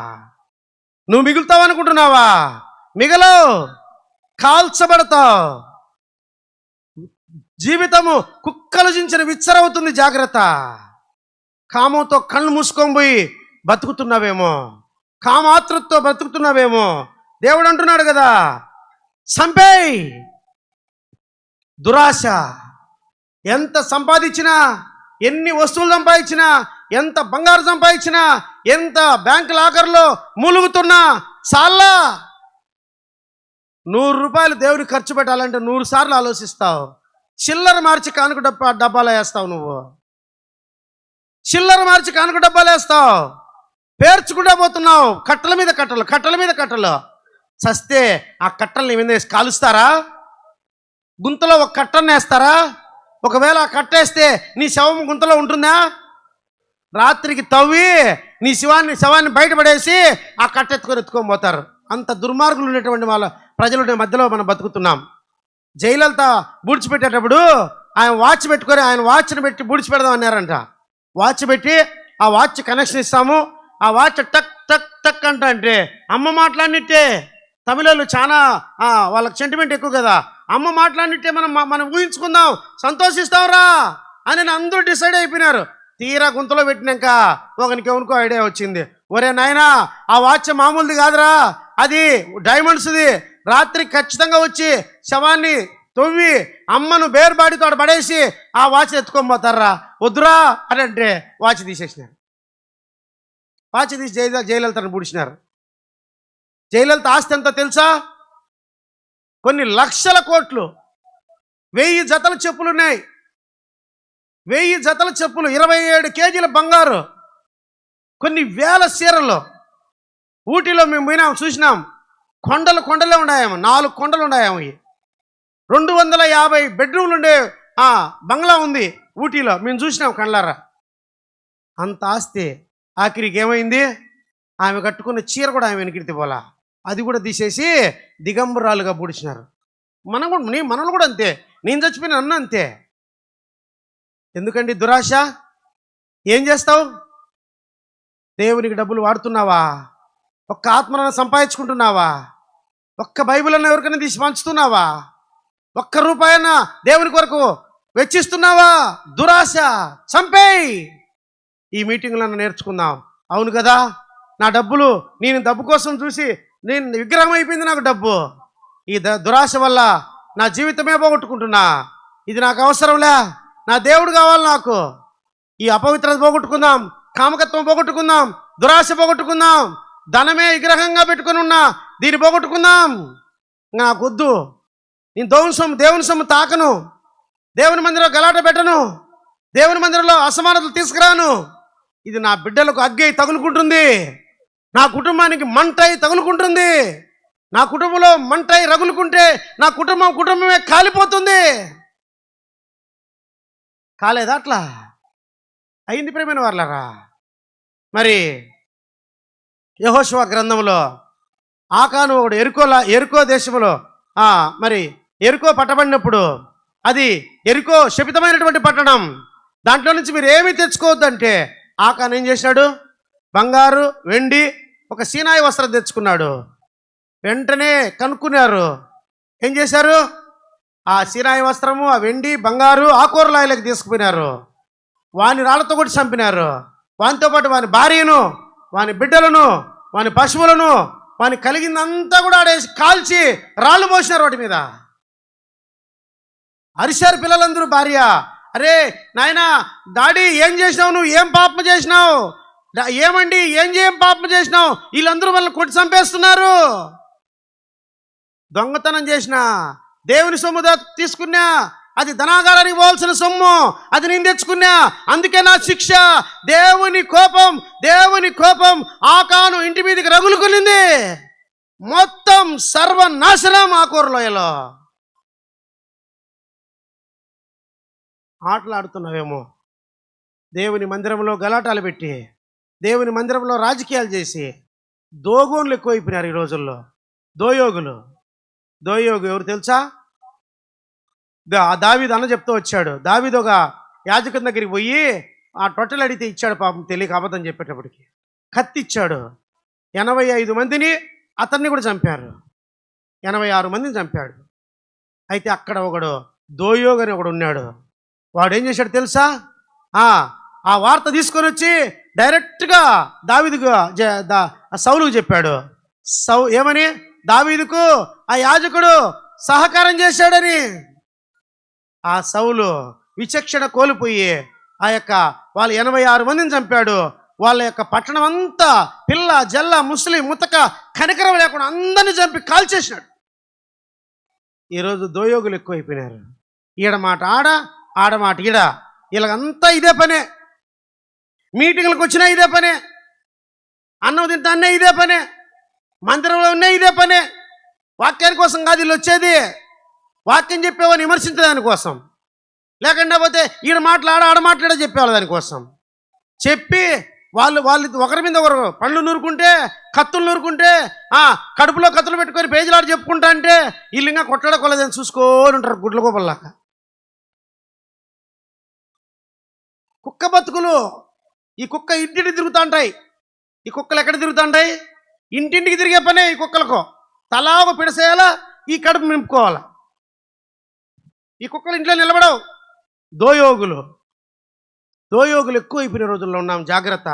మిగలవు, కాల్చబడతావు. జీవితము కుక్కలు జించిన విచ్చరవుతుంది. జాగ్రత్త. కామంతో కళ్ళు మూసుకొని పోయి బతుకుతున్నావేమో, కామాతృతో బతుకుతున్నావేమో. దేవుడు అంటున్నాడు కదా, చంపేయ్. దురాశ ఎంత సంపాదించినా, ఎన్ని వస్తువులు సంపాదించినా, ఎంత బంగారు సంపాదించినా, ఎంత బ్యాంక్ లాకర్లో మూలుగుతున్నా చాలా. 100 రూపాయలు దేవుడికి ఖర్చు పెట్టాలంటే 100 సార్లు ఆలోచిస్తావు. చిల్లర మార్చి కానుక డబ్బాలో వేస్తావు. నువ్వు చిల్లర మార్చి కానుక డబ్బాలు వేస్తావు, పేర్చుకుంటూ పోతున్నావు. కట్టల మీద కట్టలు. చస్తే ఆ కట్టల్ని మీద వేసి కాలుస్తారా? గుంతలో ఒక కట్టను వేస్తారా? ఒకవేళ ఆ కట్టేస్తే నీ శవం గుంతలో ఉంటుందా? రాత్రికి తవ్వి నీ శవాన్ని బయటపడేసి ఆ కట్ట ఎత్తుకొని పోతారు. అంత దుర్మార్గులు ఉన్నటువంటి వాళ్ళ ప్రజల మధ్యలో మనం బతుకుతున్నాం. జయలలిత బూడ్చిపెట్టేటప్పుడు ఆయన వాచ్ పెట్టుకొని, ఆయన వాచ్ని పెట్టి బూడ్చిపెడదాం అన్నారంట. వాచ్ పెట్టి ఆ వాచ్ కనెక్షన్ ఇస్తాము, ఆ వాచ్ టక్ టక్ టక్ అంటే అమ్మ మాట్లాడినట్టే. తమిళోళ్ళు చాలా వాళ్ళకి సెంటిమెంట్ ఎక్కువ కదా. అమ్మ మాట్లాడినట్టే మనం ఊహించుకుందాం, సంతోషిస్తావురా అని అందరూ డిసైడ్ అయిపోయినారు. తీరా గుంతలో పెట్టినాక ఒకనికి ఎవరికో ఐడియా వచ్చింది. ఒరే నాయనా, ఆ వాచ్ మామూలుది కాదురా, అది డైమండ్స్ది. రాత్రి ఖచ్చితంగా వచ్చి శవాన్ని తవ్వి అమ్మను బేరుబాడితో పడేసి ఆ వాచ్ ఎత్తుకొని పోతారా? వద్దురా అని అంటే వాచ్ తీసేసినారు. వాచ్ తీసి జయలలితను పూడ్చినారు. జయలలిత ఆస్తి ఎంతో తెలుసా? కొన్ని లక్షల కోట్లు. 1000 జతల చెప్పులు ఉన్నాయి. 1000 జతల చెప్పులు, 27 కేజీల బంగారు, కొన్ని వేల చీరలు. ఊటీలో మేము పోయినాం, చూసినాం. కొండలే ఉన్నాయేమో, 4 కొండలు ఉన్నాయేమో. 250 బెడ్రూమ్లు ఉండే బంగ్లా ఉంది ఊటీలో, మేము చూసినాం కళ్ళారా. అంత ఆస్తి ఆఖరికి ఏమైంది? ఆమె కట్టుకున్న చీర కూడా ఆమె వెనక్కి పోలా, అది కూడా తీసేసి దిగంబరాలుగా పూడ్చినారు. మనలు కూడా అంతే. నేను చచ్చిపోయిన అన్న అంతే. ఎందుకండి దురాశ? ఏం చేస్తావు? దేవునికి డబ్బులు వాడుతున్నావా? ఒక్క ఆత్మను సంపాదించుకుంటున్నావా? ఒక్క బైబిల్ అన్న ఎవరికైనా తీసి పంచుతున్నావా? ఒక్క రూపాయన్నా దేవుని కొరకు వెచ్చిస్తున్నావా? దురాశ చంపేయి. ఈ మీటింగ్లను నేర్చుకుందాం. అవును కదా, నా డబ్బులు నేను డబ్బు కోసం చూసి నేను విగ్రహం అయిపోయింది నాకు డబ్బు. ఈ దురాశ వల్ల నా జీవితమే పోగొట్టుకుంటున్నా. ఇది నాకు అవసరంలే, నా దేవుడు కావాలి నాకు. ఈ అపవిత్రత పోగొట్టుకుందాం, కామకత్వం పోగొట్టుకుందాం, దురాశ పోగొట్టుకుందాం. ధనమే విగ్రహంగా పెట్టుకుని ఉన్నా, దీన్ని పోగొట్టుకుందాం. నాకొద్దు. నేను దేవుని సొమ్ము తాకను. దేవుని మందిరంలో గలాట పెట్టను. దేవుని మందిరంలో అసమానతలు తీసుకురాను. ఇది నా బిడ్డలకు అగ్గి తగులుకుంటుంది. నా కుటుంబానికి మంటై తగులుకుంటుంది. నా కుటుంబంలో మంటై రగులుకుంటే నా కుటుంబమే కాలిపోతుంది. కాలేదా? అట్లా అయింది ప్రేమైన వాళ్ళరా. మరి యెహోషువ గ్రంథంలో ఆకాను ఒకడు ఎరుకో దేశంలో మరి ఎరుకో పట్టబడినప్పుడు, అది ఎరుకో శపితమైనటువంటి పట్టణం, దాంట్లో నుంచి మీరు ఏమీ తెచ్చుకోవద్దంటే ఆకాను ఏం చేశాడు? బంగారు, వెండి, ఒక సీనాయి వస్త్రం తెచ్చుకున్నాడు. వెంటనే కనుక్కున్నారు. ఏం చేశారు? ఆ సీనాయి వస్త్రము, ఆ వెండి, బంగారు ఆకూరలాయలకు తీసుకుపోయినారు. వాని రాళ్లతో కూడా చంపినారు. వానితో పాటు వాని భార్యను, వాని బిడ్డలను, వాని పశువులను, వాని కలిగిందంతా కూడా ఆడేసి కాల్చి రాళ్ళు పోసినారు వాటి మీద. అరిశారు పిల్లలందరూ. భార్య, అరే నాయనా, డాడీ ఏం చేసినావు? నువ్వు ఏం పాపం చేసినావు? ఏమండి ఏం పాపం చేసినావు? వీళ్ళందరూ వాళ్ళని కొట్టి చంపేస్తున్నారు. దొంగతనం చేసిన, దేవుని సొమ్ము తీసుకున్నా, అది ధనాగారానికి పోవాల్సిన సొమ్ము, అది నేను తెచ్చుకున్నా, అందుకే నా శిక్ష. దేవుని కోపం ఆకాను ఇంటి మీదకి రగులుకునింది. మొత్తం సర్వనాశనం ఆకూరలోయలో. ఆటలాడుతున్నావేమో. దేవుని మందిరంలో గలాటాలు పెట్టి, దేవుని మందిరంలో రాజకీయాలు చేసి దోగోన్లు ఎక్కువైపోయినారు ఈ రోజుల్లో. దోయోగులు ఎవరు తెలుసా? దావీదు అన్న చెప్తూ వచ్చాడు. దావీదు ఒక యాజకుని దగ్గరికి పోయి ఆ టొట్టెలు అడిగితే ఇచ్చాడు. పాపం తెలియక అబద్ధం చెప్పేటప్పటికి కత్తి ఇచ్చాడు. 85 మందిని అతన్ని కూడా చంపారు. 86 మందిని చంపాడు. అయితే అక్కడ ఒకడు దోయోగు అని ఒకడు ఉన్నాడు. వాడు ఏం చేశాడు తెలుసా? ఆ వార్త తీసుకొని వచ్చి డైరెక్ట్గా దావీదుకు సౌలుకు చెప్పాడు. ఏమని? దావీదుకు ఆ యాజకుడు సహకారం చేశాడని. ఆ సౌలు విచక్షణ కోల్పోయి వాళ్ళ 86 మందిని చంపాడు. వాళ్ళ యొక్క పట్టణం అంతా పిల్ల జల్ల ముస్లిం ముతక కనికరం లేకుండా అందరిని చంపి కాల్చేసినాడు. ఈరోజు దోయోగులు ఎక్కువైపోయినారు. ఈడ మాట ఆడ మాట ఈడ, వీళ్ళకంతా ఇదే పనే. మీటింగ్లకు వచ్చినా ఇదే పనే, అన్నం తింటానే ఇదే పనే, మందిరంలో ఉన్నా ఇదే పనే. వాక్యాని కోసం కాదు వీళ్ళు వచ్చేది, వాక్యం చెప్పేవాడిని విమర్శించే కోసం, లేకుండా పోతే ఈడ ఆడ మాట్లాడే చెప్పేవాళ్ళు దానికోసం. చెప్పి వాళ్ళు ఒకరి మీద ఒకరు పండ్లు నూరుకుంటే, కత్తులు నూరుకుంటే, కడుపులో కత్తులు పెట్టుకొని పేజీలాడు చెప్పుకుంటా అంటే వీళ్ళు ఇంకా కొట్లాడకోలేదని చూసుకొని ఉంటారు గుడ్ల గోపల్లాక. కుక్క బతుకులు. ఈ కుక్క ఇంటింటికి తిరుగుతూ ఉంటాయి. ఈ కుక్కలు ఎక్కడ తిరుగుతూ ఉంటాయి? ఇంటింటికి తిరిగే పనే ఈ కుక్కలకు. తలా ఒక పిడసేయాలా, ఈ కడుపు నింపుకోవాలా. ఈ కుక్కలు ఇంట్లో నిలబడవు. దోయోగులు ఎక్కువ అయిపోయిన రోజుల్లో ఉన్నాం. జాగ్రత్త.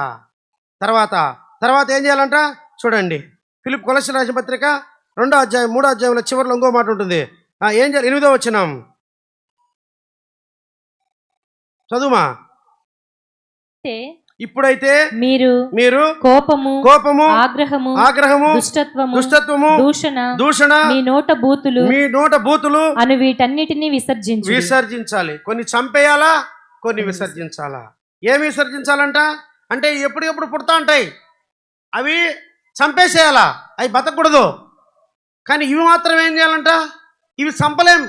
తర్వాత ఏం చేయాలంట చూడండి. ఫిలిప్పీయులకు రాసిన పత్రిక 2వ అధ్యాయం 3వ అధ్యాయంలో చివరిలో ఇంకో మాట ఉంటుంది. ఏం చేయాలి? 8వ వచనం చదువుమా. ఇప్పుడైతే మీరు కోపము ఆగ్రహము దుష్టత్వము దూషణ మీ నోట బూతులు అను వీటన్నిటిని విసర్జించాలి. కొన్ని చంపేయాలా, కొన్ని విసర్జించాలా. ఏమి విసర్జించాలంట అంటే ఎప్పటికప్పుడు పుడతా ఉంటాయి, అవి చంపేసేయాలా, అవి బతకూడదు. కానీ ఇవి మాత్రం ఏం చేయాలంట, ఇవి చంపలేం,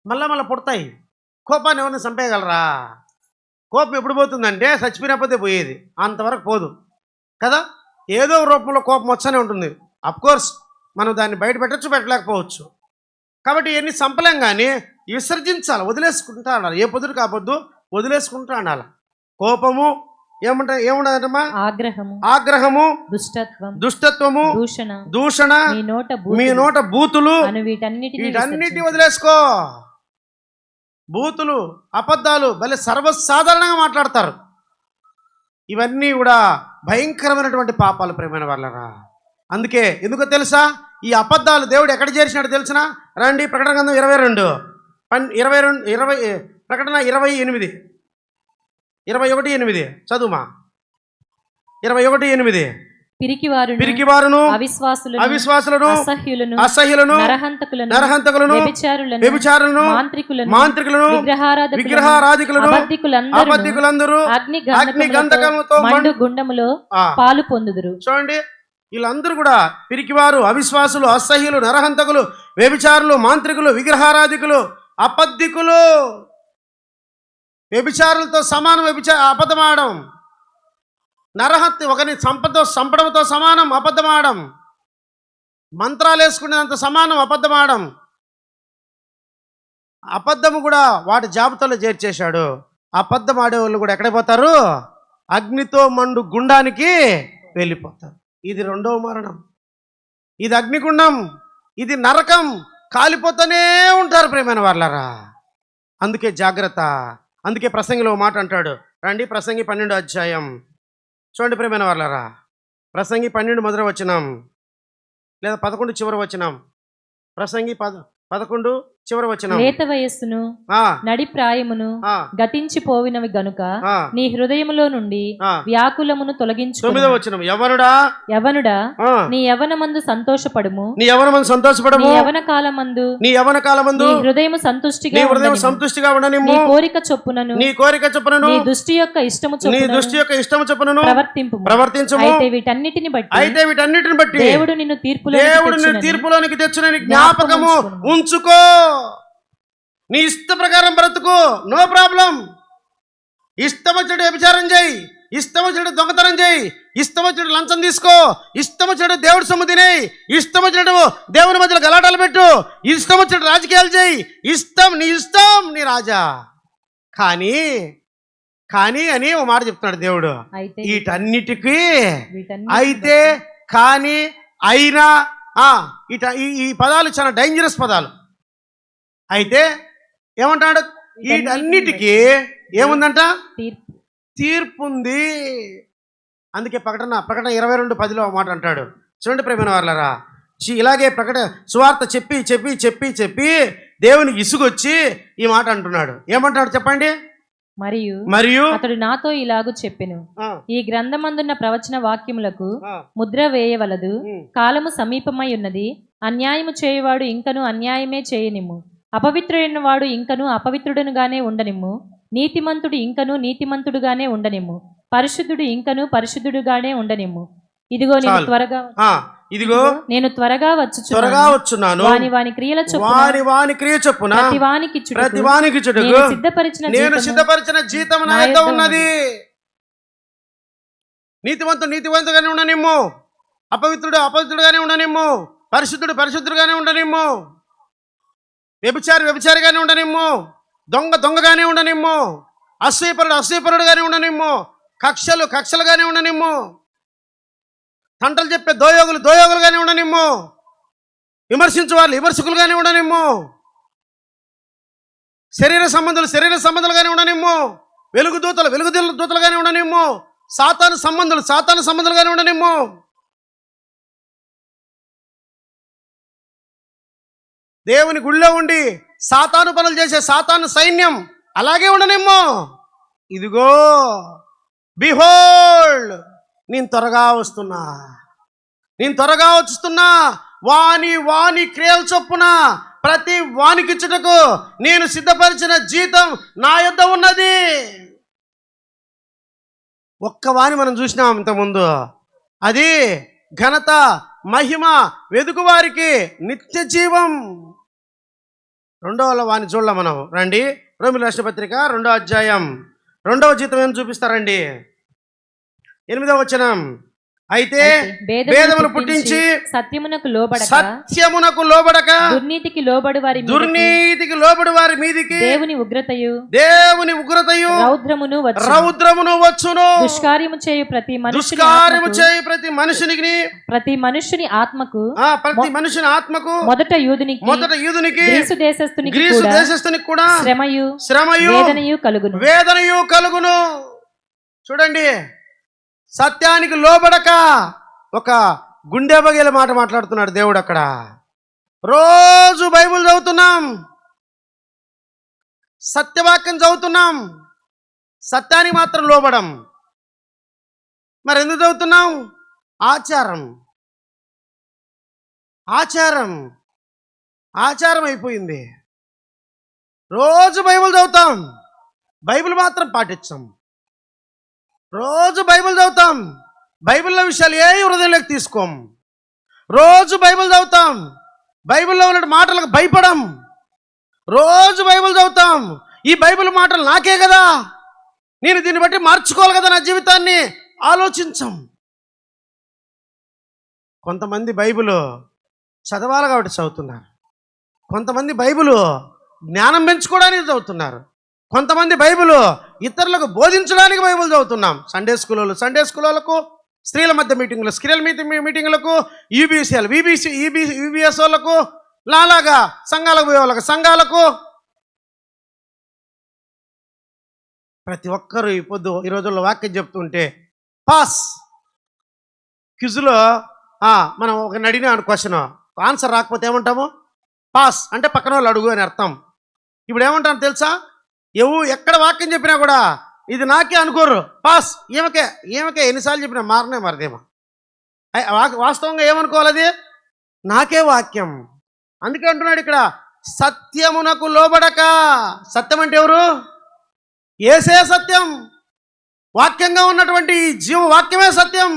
మళ్ళా పుడతాయి. కోపాన్ని ఎవరిని చంపేయగలరా? కోపం ఎప్పుడు పోతుందంటే చచ్చిపోయినప్పుడే పోయేది, అంతవరకు పోదు కదా. ఏదో రూపంలో కోపం వచ్చనే ఉంటుంది. అఫ్కోర్స్ మనం దాన్ని బయట పెట్టచ్చు, పెట్టలేకపోవచ్చు. కాబట్టి ఇవన్నీ చంపలేం, కానీ విసర్జించాలి, వదిలేసుకుంటా ఉండాలి. ఏ పొద్దుకు ఆ పొద్దు వదిలేసుకుంటా ఉండాలి. కోపము ఏముండదమ్మా? ఆగ్రహము దుష్టత్వము దూషణ మీ నోట బూతులు వీటన్నిటిని వదిలేసుకో. బూతులు అబద్ధాలు భలే సర్వసాధారణంగా మాట్లాడతారు. ఇవన్నీ కూడా భయంకరమైనటువంటి పాపాలు ప్రియమైన వాళ్ళరా. అందుకే ఎందుకో తెలుసా, ఈ అబద్ధాలు దేవుడు ఎక్కడ చేర్చినాడు తెలిసిన? రండి ప్రకటన గ్రంథం 22 ప్రకటన 21:8 చదువుమా. 21:8 పిరికివారును అవిశ్వాసులను అసహ్యులను నరహంతకులను వ్యభిచారులను మాంత్రికులను విగ్రహారాధికులను అబద్ధికులందరూ అగ్ని గంధకముతో మండు గుండములో పాలు పొందుదురు. చూడండి, వీళ్ళందరూ కూడా పిరికివారు, అవిశ్వాసులు, అసహ్యులు, నరహంతకులు, వ్యభిచారులు, మాంత్రికులు, విగ్రహారాధికులు, అబద్ధికులు. వ్యభిచారులతో సమానం అబద్ధమాడడం. నరహత్య ఒకరిని చంపడంతో సమానం అబద్ధమాడడం. మంత్రాలు వేసుకునేంత సమానం అబద్ధమాడడం. అబద్ధము కూడా వాటి జాబితాలో చేర్చేశాడు. అబద్ధం ఆడేవాళ్ళు కూడా ఎక్కడ పోతారు? అగ్నితో మండు గుండానికి వెళ్ళిపోతారు. ఇది 2వ మరణం. ఇది అగ్నిగుండం, ఇది నరకం. కాలిపోతూనే ఉంటారు ప్రియమైన వాళ్ళరా. అందుకే జాగ్రత్త. అందుకే ప్రసంగిలో మాట అంటాడు. రండి ప్రసంగి 12వ అధ్యాయం చూడండి ప్రియమైన వాళ్ళరా. ప్రసంగి 12 మొదటి వచనం లేదా 11 చివరి వచనం. ప్రసంగి 11 చివరి వచనం. లేత వయస్సును నడి ప్రాయమును గతించిపోయినవి గనుక నీ హృదయములో నుండి వ్యాకులమును తొలగించు. 9వ వచనం. యవనుడా నీ యవనమందు సంతోషపడుము. నీ యవన కాలమందు నీ హృదయము సంతుష్టిగా ఉండనిమ్ము. నీ కోరిక చొప్పునను నీ దృష్టి యొక్క ఇష్టము చొప్పునను ప్రవర్తించుము. అయితే వీటన్నిటిని బట్టి దేవుడు నిన్ను తీర్పులోనికి తెచ్చునని జ్ఞాపకము ఉంచుకో. నీ ఇష్ట ప్రకారం బ్రతుకు, నో ప్రాబ్లం. ఇష్టం వచ్చాడు వ్యభిచారం చేయి, ఇష్టం వచ్చాడు దొంగతనం చేయి, ఇష్టం వచ్చాడు లంచం తీసుకో, ఇష్టం వచ్చాడు దేవుడి సొమ్ము తినేయి, ఇష్టం వచ్చాడు దేవుని మధ్యలో గలాటాలు పెట్టు, ఇష్టం వచ్చాడు రాజకీయాలు చేయి, నీ ఇష్టం నీ రాజా. కానీ అని ఓ మాట చెప్తున్నాడు దేవుడు. వీటన్నిటికీ అయితే కానీ అయినా ఈ పదాలు చాలా డేంజరస్ పదాలు. అయితే ఏమంటాడు? వీటన్నిటికీ ఏముందంట? తీర్పు ఉంది. అందుకే ప్రకటన 22:10 మాట అంటాడు. చూడండి ప్రియమైన వాళ్ళరా, ఇలాగే సువార్త చెప్పి దేవునికి ఇసుగొచ్చి ఈ మాట అంటున్నాడు. ఏమంటాడు చెప్పండి? మరియు అతడు నాతో ఇలాగు చెప్పెను, ఈ గ్రంథమందున్న ప్రవచన వాక్యములకు ముద్ర వేయవలదు. కాలము సమీపమై ఉన్నది. అన్యాయము చేయువాడు ఇంకను అన్యాయమే చేయనిమ్ము. అపవిత్రుడైన వాడు ఇంకను అపవిత్రుడనుగానే ఉండనిమ్ము. నీతిమంతుడు ఇంకను నీతిమంతుడుగానే ఉండనిమ్ము. పరిశుద్ధుడు ఇంకను పరిశుద్ధుడుగానే ఉండనిమ్ము. ఇదిగో నేను త్వరగా వచ్చుచున్నాను. వాని క్రియల చొప్పున ప్రతివానికి సిద్ధపరిచిన జీతం నా యొద్ద ఉన్నది. నీతివంతుగానే ఉండనిమ్ము. అపవిత్రుడుగానే ఉండనిమ్ము. పరిశుద్ధుడుగానే ఉండనిమ్ము. వ్యభిచారిగానే ఉండనిమ్ము. దొంగగానే ఉండనిమ్ము. అసూయపరుడుగానే ఉండనిమ్ము. కక్షలుగానే ఉండనిమ్ము. తంటలు చెప్పే దోయోగులుగానే ఉండనిమ్ము. విమర్శించు వాళ్ళు విమర్శకులుగానే ఉండనిమ్ము. శరీర సంబంధాలుగానే ఉండనిమ్ము. వెలుగు దూతలుగానే ఉండనిమ్ము. సాతాను సంబంధాలుగానే ఉండనిమ్ము. దేవుని గుళ్ళో ఉండి సాతాను పనులు చేసే సాతాను సైన్యం అలాగే ఉండనేమో. ఇదిగో బిహోల్డ్, నేను త్వరగా వస్తున్నా, నేను త్వరగా వస్తున్నా. వాని క్రియల చొప్పున ప్రతి వానికిచ్చుటకు నేను సిద్ధపరిచిన జీతం నా యొద్ద ఉన్నది. ఒక్క వాణి మనం చూసినాం ఇంతకుముందు, అది ఘనత మహిమ, వెదుకువారికి నిత్య జీవం. రెండవ వాణి చూడాల మనం. రండి, రోమీయుల రాసిన పత్రిక 2వ అధ్యాయం 2వ జీతం ఏం చూపిస్తారండి? 8వ వచనం. అయితే భేదములు పుట్టించి సత్యమునకు లోబడక దుర్నీతికి లోబడి వారి మీదికి దేవుని ఉగ్రతయు రౌద్రమును వచ్చును. దుష్కార్యము చేయు ప్రతి మనుషుని ఆత్మకు మొదట యూదునికి గ్రీసు దేశస్థునికి కూడా శ్రమయు వేదనయు కలుగును. చూడండి, సత్యానికి లోబడక ఒక గుండె బగేల మాట మాట్లాడుతున్నాడు దేవుడు అక్కడ. రోజు బైబిల్ చదువుతున్నాం, సత్యవాక్యం చదువుతున్నాం, సత్యానికి మాత్రం లోబడం. మరి ఎందుకు చదువుతున్నాం? ఆచారం అయిపోయింది. రోజు బైబిల్ చదువుతాం, బైబిల్ మాత్రం పాటించాం. రోజు బైబిల్ చదువుతాం, బైబిల్లో విషయాలు ఏ హృదయంలోకి తీసుకోం. రోజు బైబిల్ చదువుతాం, బైబిల్లో ఉన్న మాటలకు భయపడం. రోజు బైబిల్ చదువుతాం, ఈ బైబిల్ మాటలు నాకే కదా, నేను దీన్ని బట్టి మార్చుకోవాలి కదా నా జీవితాన్ని ఆలోచించం. కొంతమంది బైబిల్ చదవాలి కాబట్టి చదువుతున్నారు, కొంతమంది బైబిల్ జ్ఞానం పెంచుకోవడానికి చదువుతున్నారు, కొంతమంది బైబిల్ ఇతరులకు బోధించడానికి బైబిల్ చదువుతున్నాం. సండే స్కూళ్ళకు, స్త్రీల మధ్య మీటింగులకు, యూబీఎస్ వాళ్ళకు, లాలాగా సంఘాలకు పోయే వాళ్ళకి సంఘాలకు. ప్రతి ఒక్కరు ఈ రోజుల్లో వాక్యం చెప్తుంటే పాస్ క్విజ్లో మనం ఒక అడిగిన క్వశ్చన్ ఆన్సర్ రాకపోతే ఏమంటాము? పాస్ అంటే పక్కన వాళ్ళు అడుగు అని అర్థం. ఇప్పుడు ఏమంటాను తెలుసా? ఎక్కడ వాక్యం చెప్పినా కూడా ఇది నాకే అనుకోరు, పాస్ ఈమెకే ఎన్నిసార్లు చెప్పినా మారదేమో. వాస్తవంగా ఏమనుకోవాలి? అది నాకే వాక్యం. అందుకే అంటున్నాడు ఇక్కడ, సత్యమునకు లోబడక. సత్యం అంటే ఎవరు? యేసే సత్యం. వాక్యంగా ఉన్నటువంటి ఈ జీవవాక్యమే సత్యం.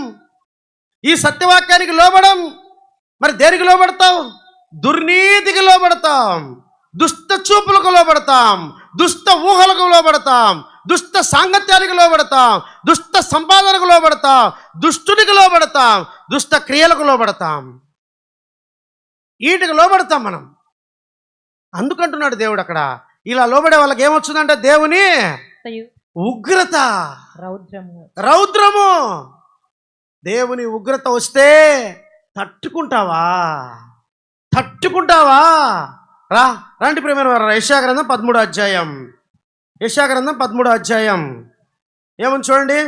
ఈ సత్యవాక్యానికి లోబడం. మరి దేనికి లోబడతావు? దుర్నీతికి లోబడతాం, దుష్ట చూపులకు లోబడతాం, దుష్ట ఊహలకు లోబడతాం, దుష్ట సాంగత్యానికి లోబడతాం, దుష్ట సంపాదనకు లోబడతాం, దుష్టునికి లోబడతాం, దుష్ట క్రియలకు లోబడతాం. వీటికి లోబడతాం మనం. అందుకంటున్నాడు దేవుడు అక్కడ, ఇలా లోబడే వాళ్ళకి ఏమొచ్చిందంటే దేవుని ఉగ్రత, రౌద్రము. దేవుని ఉగ్రత వస్తే తట్టుకుంటావా? రండి ప్రియమైన వారు, యెషయా గ్రంథం 13వ అధ్యాయం ఏమని చూడండి.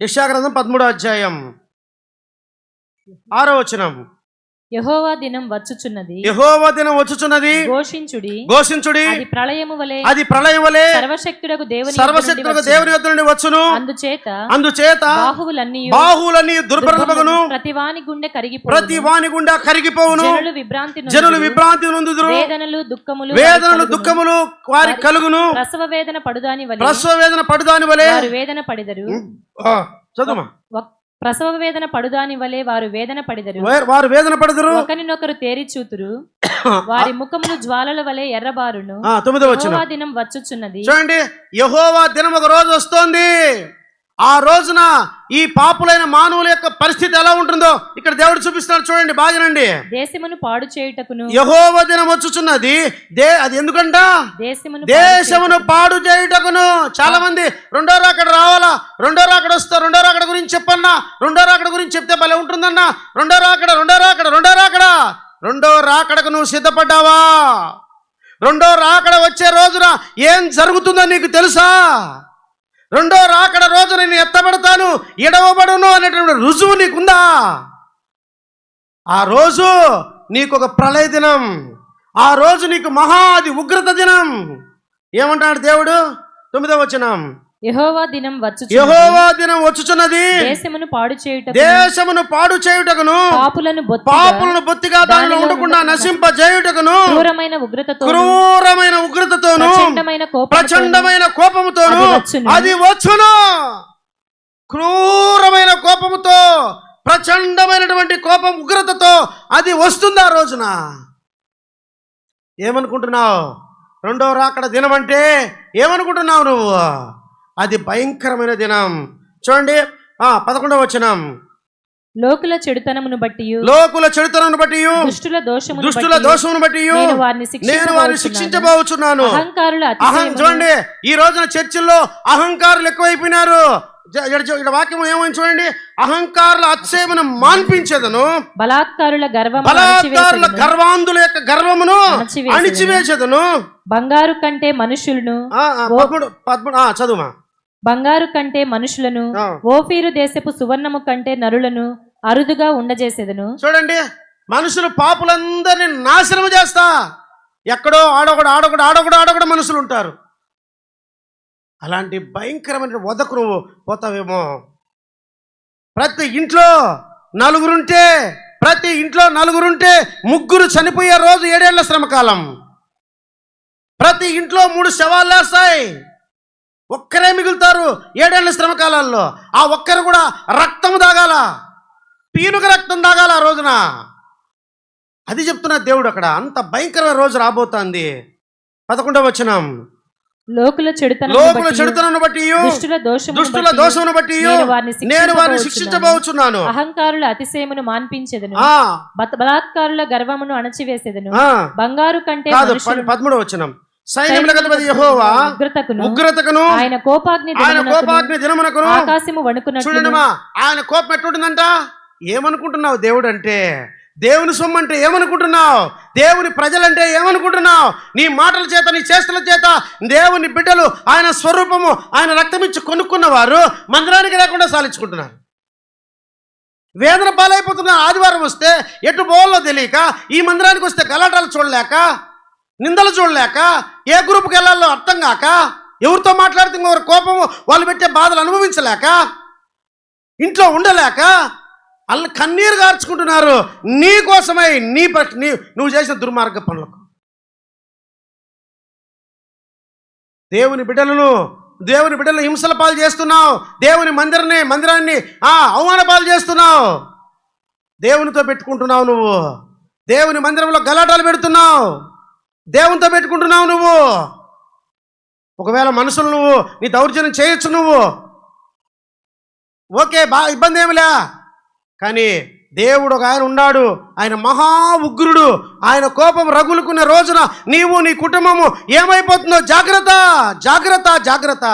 యెషయా గ్రంథం 13వ అధ్యాయం 6వ వచనం. యెహోవా దినం వచ్చుచున్నది, ఘోషించుడి, అది ప్రళయము వలె సర్వశక్తుడకు దేవుని యొద్ద నుండి వచ్చును. అందుచేత బాహువులన్నీ దుర్బలమగును, ప్రతి వాని గుండె కరిగిపోవును, జనులు విభ్రాంతి నొందుదురు, వేదనలు దుఃఖములు వారి కలుగును, ప్రసవ వేదన పడుదాని వలె వేదన పడిదరు. చదువుమా. ప్రసవ వేదన పడుదాని వలె వారు వేదన పడిదరు, ఒకరినొకరు తేరి చూతురు, వారి ముఖములు జ్వాలల వలె ఎర్రబారును. 9వ వచనం. యెహోవా దినం వచ్చుచున్నది. చూడండి, యెహోవా దినం ఒక రోజు వస్తోంది. ఆ రోజున ఈ పాపులైన మానవుల యొక్క పరిస్థితి ఎలా ఉంటుందో ఇక్కడ దేవుడు చూపిస్తున్నాడు. చూడండి బాగానండి. దేశమును పాడు చేయుటకును యెహోవా దినం వచ్చుచున్నది. అది ఎందుకంట? దేశమును పాడు చేయుటకును. చాలా మంది రెండో రాకడ రావాలా, రెండో రాకడ వస్తా, రెండో రాకడ గురించి చెప్పన్నా, రెండో రాకడ గురించి చెప్తే భలే ఉంటుందన్నా. రెండో రాకడకు నువ్వు సిద్ధపడ్డావా? రెండో రాకడ వచ్చే రోజున ఏం జరుగుతుందో నీకు తెలుసా? రెండో రాకడ రోజు నేను ఎత్తబడతాను, ఎడవబడును అనేటువంటి రుజువు నీకుందా? ఆ రోజు నీకు ఒక ప్రళయ దినం, ఆ రోజు నీకు మహాది ఉగ్రత దినం. ఏమంటాడు దేవుడు? 9వ వచనం, యెహోవా దినం వచ్చుచున్నది, దేశమును పాడు చేయుటకును పాపులను బొత్తిగా దానిలో ఉండకుండా నశింపజేయుటకును క్రూరమైన ఉగ్రతతోను ప్రచండమైన కోపముతోను అది వచ్చును. క్రూరమైన కోపముతో, ప్రచండమైనటువంటి కోపం, ఉగ్రతతో అది వస్తుంది ఆ రోజున. ఏమనుకుంటున్నావు? రెండో రాకడ దినం అంటే ఏమనుకుంటున్నావు నువ్వు? అది భయంకరమైన దినం. చూడండి 11వ వచనం, లోకుల చెడుతనమును బట్టి దుష్టుల దోషమును బట్టి నేను వారిని శిక్షించబోచున్నాను. చూడండి, ఈ రోజున చర్చిల్లో అహంకారులు ఎక్కువైపోయినారు. వాక్యం ఏమని చూడండి, అహంకారుల అతిశయమును మాన్పించేదను, బలాత్కారుల గర్వాంధుల యొక్క గర్వమును అణిచివేసేదను. బంగారు కంటే మనుషులను చదువుమా బంగారు కంటే మనుషులను ఓఫీరు దేశపు సువర్ణము కంటే నరులను అరుదుగా ఉండజేసేదను. చూడండి, మనుషులు పాపులందరినీ నాశనం చేస్తా, ఎక్కడో ఆడొకడు మనుషులు ఉంటారు. అలాంటి భయంకరమైన వదకు నువ్వు పోతావేమో. ప్రతి ఇంట్లో నలుగురుంటే ముగ్గురు చనిపోయే రోజు 7 ఏళ్ల శ్రమకాలం. ప్రతి ఇంట్లో 3 శవాలు లేస్తాయి, ఒక్కరే మిగులుతారు 7 ఏళ్ల శ్రమకాలాల్లో. ఆ ఒక్కరు కూడా రక్తం తాగాల, పీనుక రక్తం తాగాల ఆ రోజున. అది చెప్తున్నా దేవుడు అక్కడ. అంత భయంకరమైన రోజు రాబోతోంది. 11వ వచనం, లోకుల చెడుతనను బట్టి దుష్టుల దోషమును బట్టి నేను వారిని శిక్షించబోచున్నాను. అహంకారుల అతిశయమును మాన్పించెదను, బలాత్కారుల గర్వమును అణచివేసేదను. బంగారు కంటే 13వ వచనం, సైన్యముల అధిపతి యెహోవా ఉగ్రతకును ఆయన కోపాగ్ని దినమునకును ఆకాశము వణుకునట్లు. చూడండిమా, ఆయన కోపం ఎట్లుంటుందంట? ఏమనుకుంటున్నావు దేవుడు అంటే? దేవుని సొమ్ము అంటే ఏమనుకుంటున్నావు? దేవుని ప్రజలంటే ఏమనుకుంటున్నావు? నీ మాటల చేత, నీ చేష్టల చేత దేవుని బిడ్డలు, ఆయన స్వరూపము, ఆయన రక్తమిచ్చి కొనుక్కున్నవారు మందిరానికి లేకుండా సాలించుకుంటున్నారు. వేదన పాలైపోతున్నారు. ఆదివారం వస్తే ఎటు పోవాలో తెలియక, ఈ మందిరానికి వస్తే గలాటాలు చూడలేక, నిందలు చూడలేక, ఏ గ్రూప్కి వెళ్ళాలో అర్థం కాక, ఎవరితో మాట్లాడితే ఇంకొకరి కోపము, వాళ్ళు పెట్టే బాధలు అనుభవించలేక, ఇంట్లో ఉండలేక కన్నీరు గార్చుకుంటున్నారు నీ కోసమై, నువ్వు చేసిన దుర్మార్గ పనులకు. దేవుని బిడ్డలను హింసల పాలు చేస్తున్నావు. దేవుని మందిరాన్ని అవమాన పాలు చేస్తున్నావు. దేవునితో పెట్టుకుంటున్నావు నువ్వు. దేవుని మందిరంలో గలాటాలు పెడుతున్నావు. దేవునితో పెట్టుకుంటున్నావు నువ్వు. ఒకవేళ మనుషులు నువ్వు నీ దౌర్జన్యం చేయొచ్చు నువ్వు, ఓకే, బాగా ఇబ్బంది ఏమిలే. కానీ దేవుడు ఒక ఆయన ఉన్నాడు, ఆయన మహా ఉగ్రుడు. ఆయన కోపం రగులుకున్న రోజున నీవు, నీ కుటుంబము ఏమైపోతుందో జాగ్రత్త.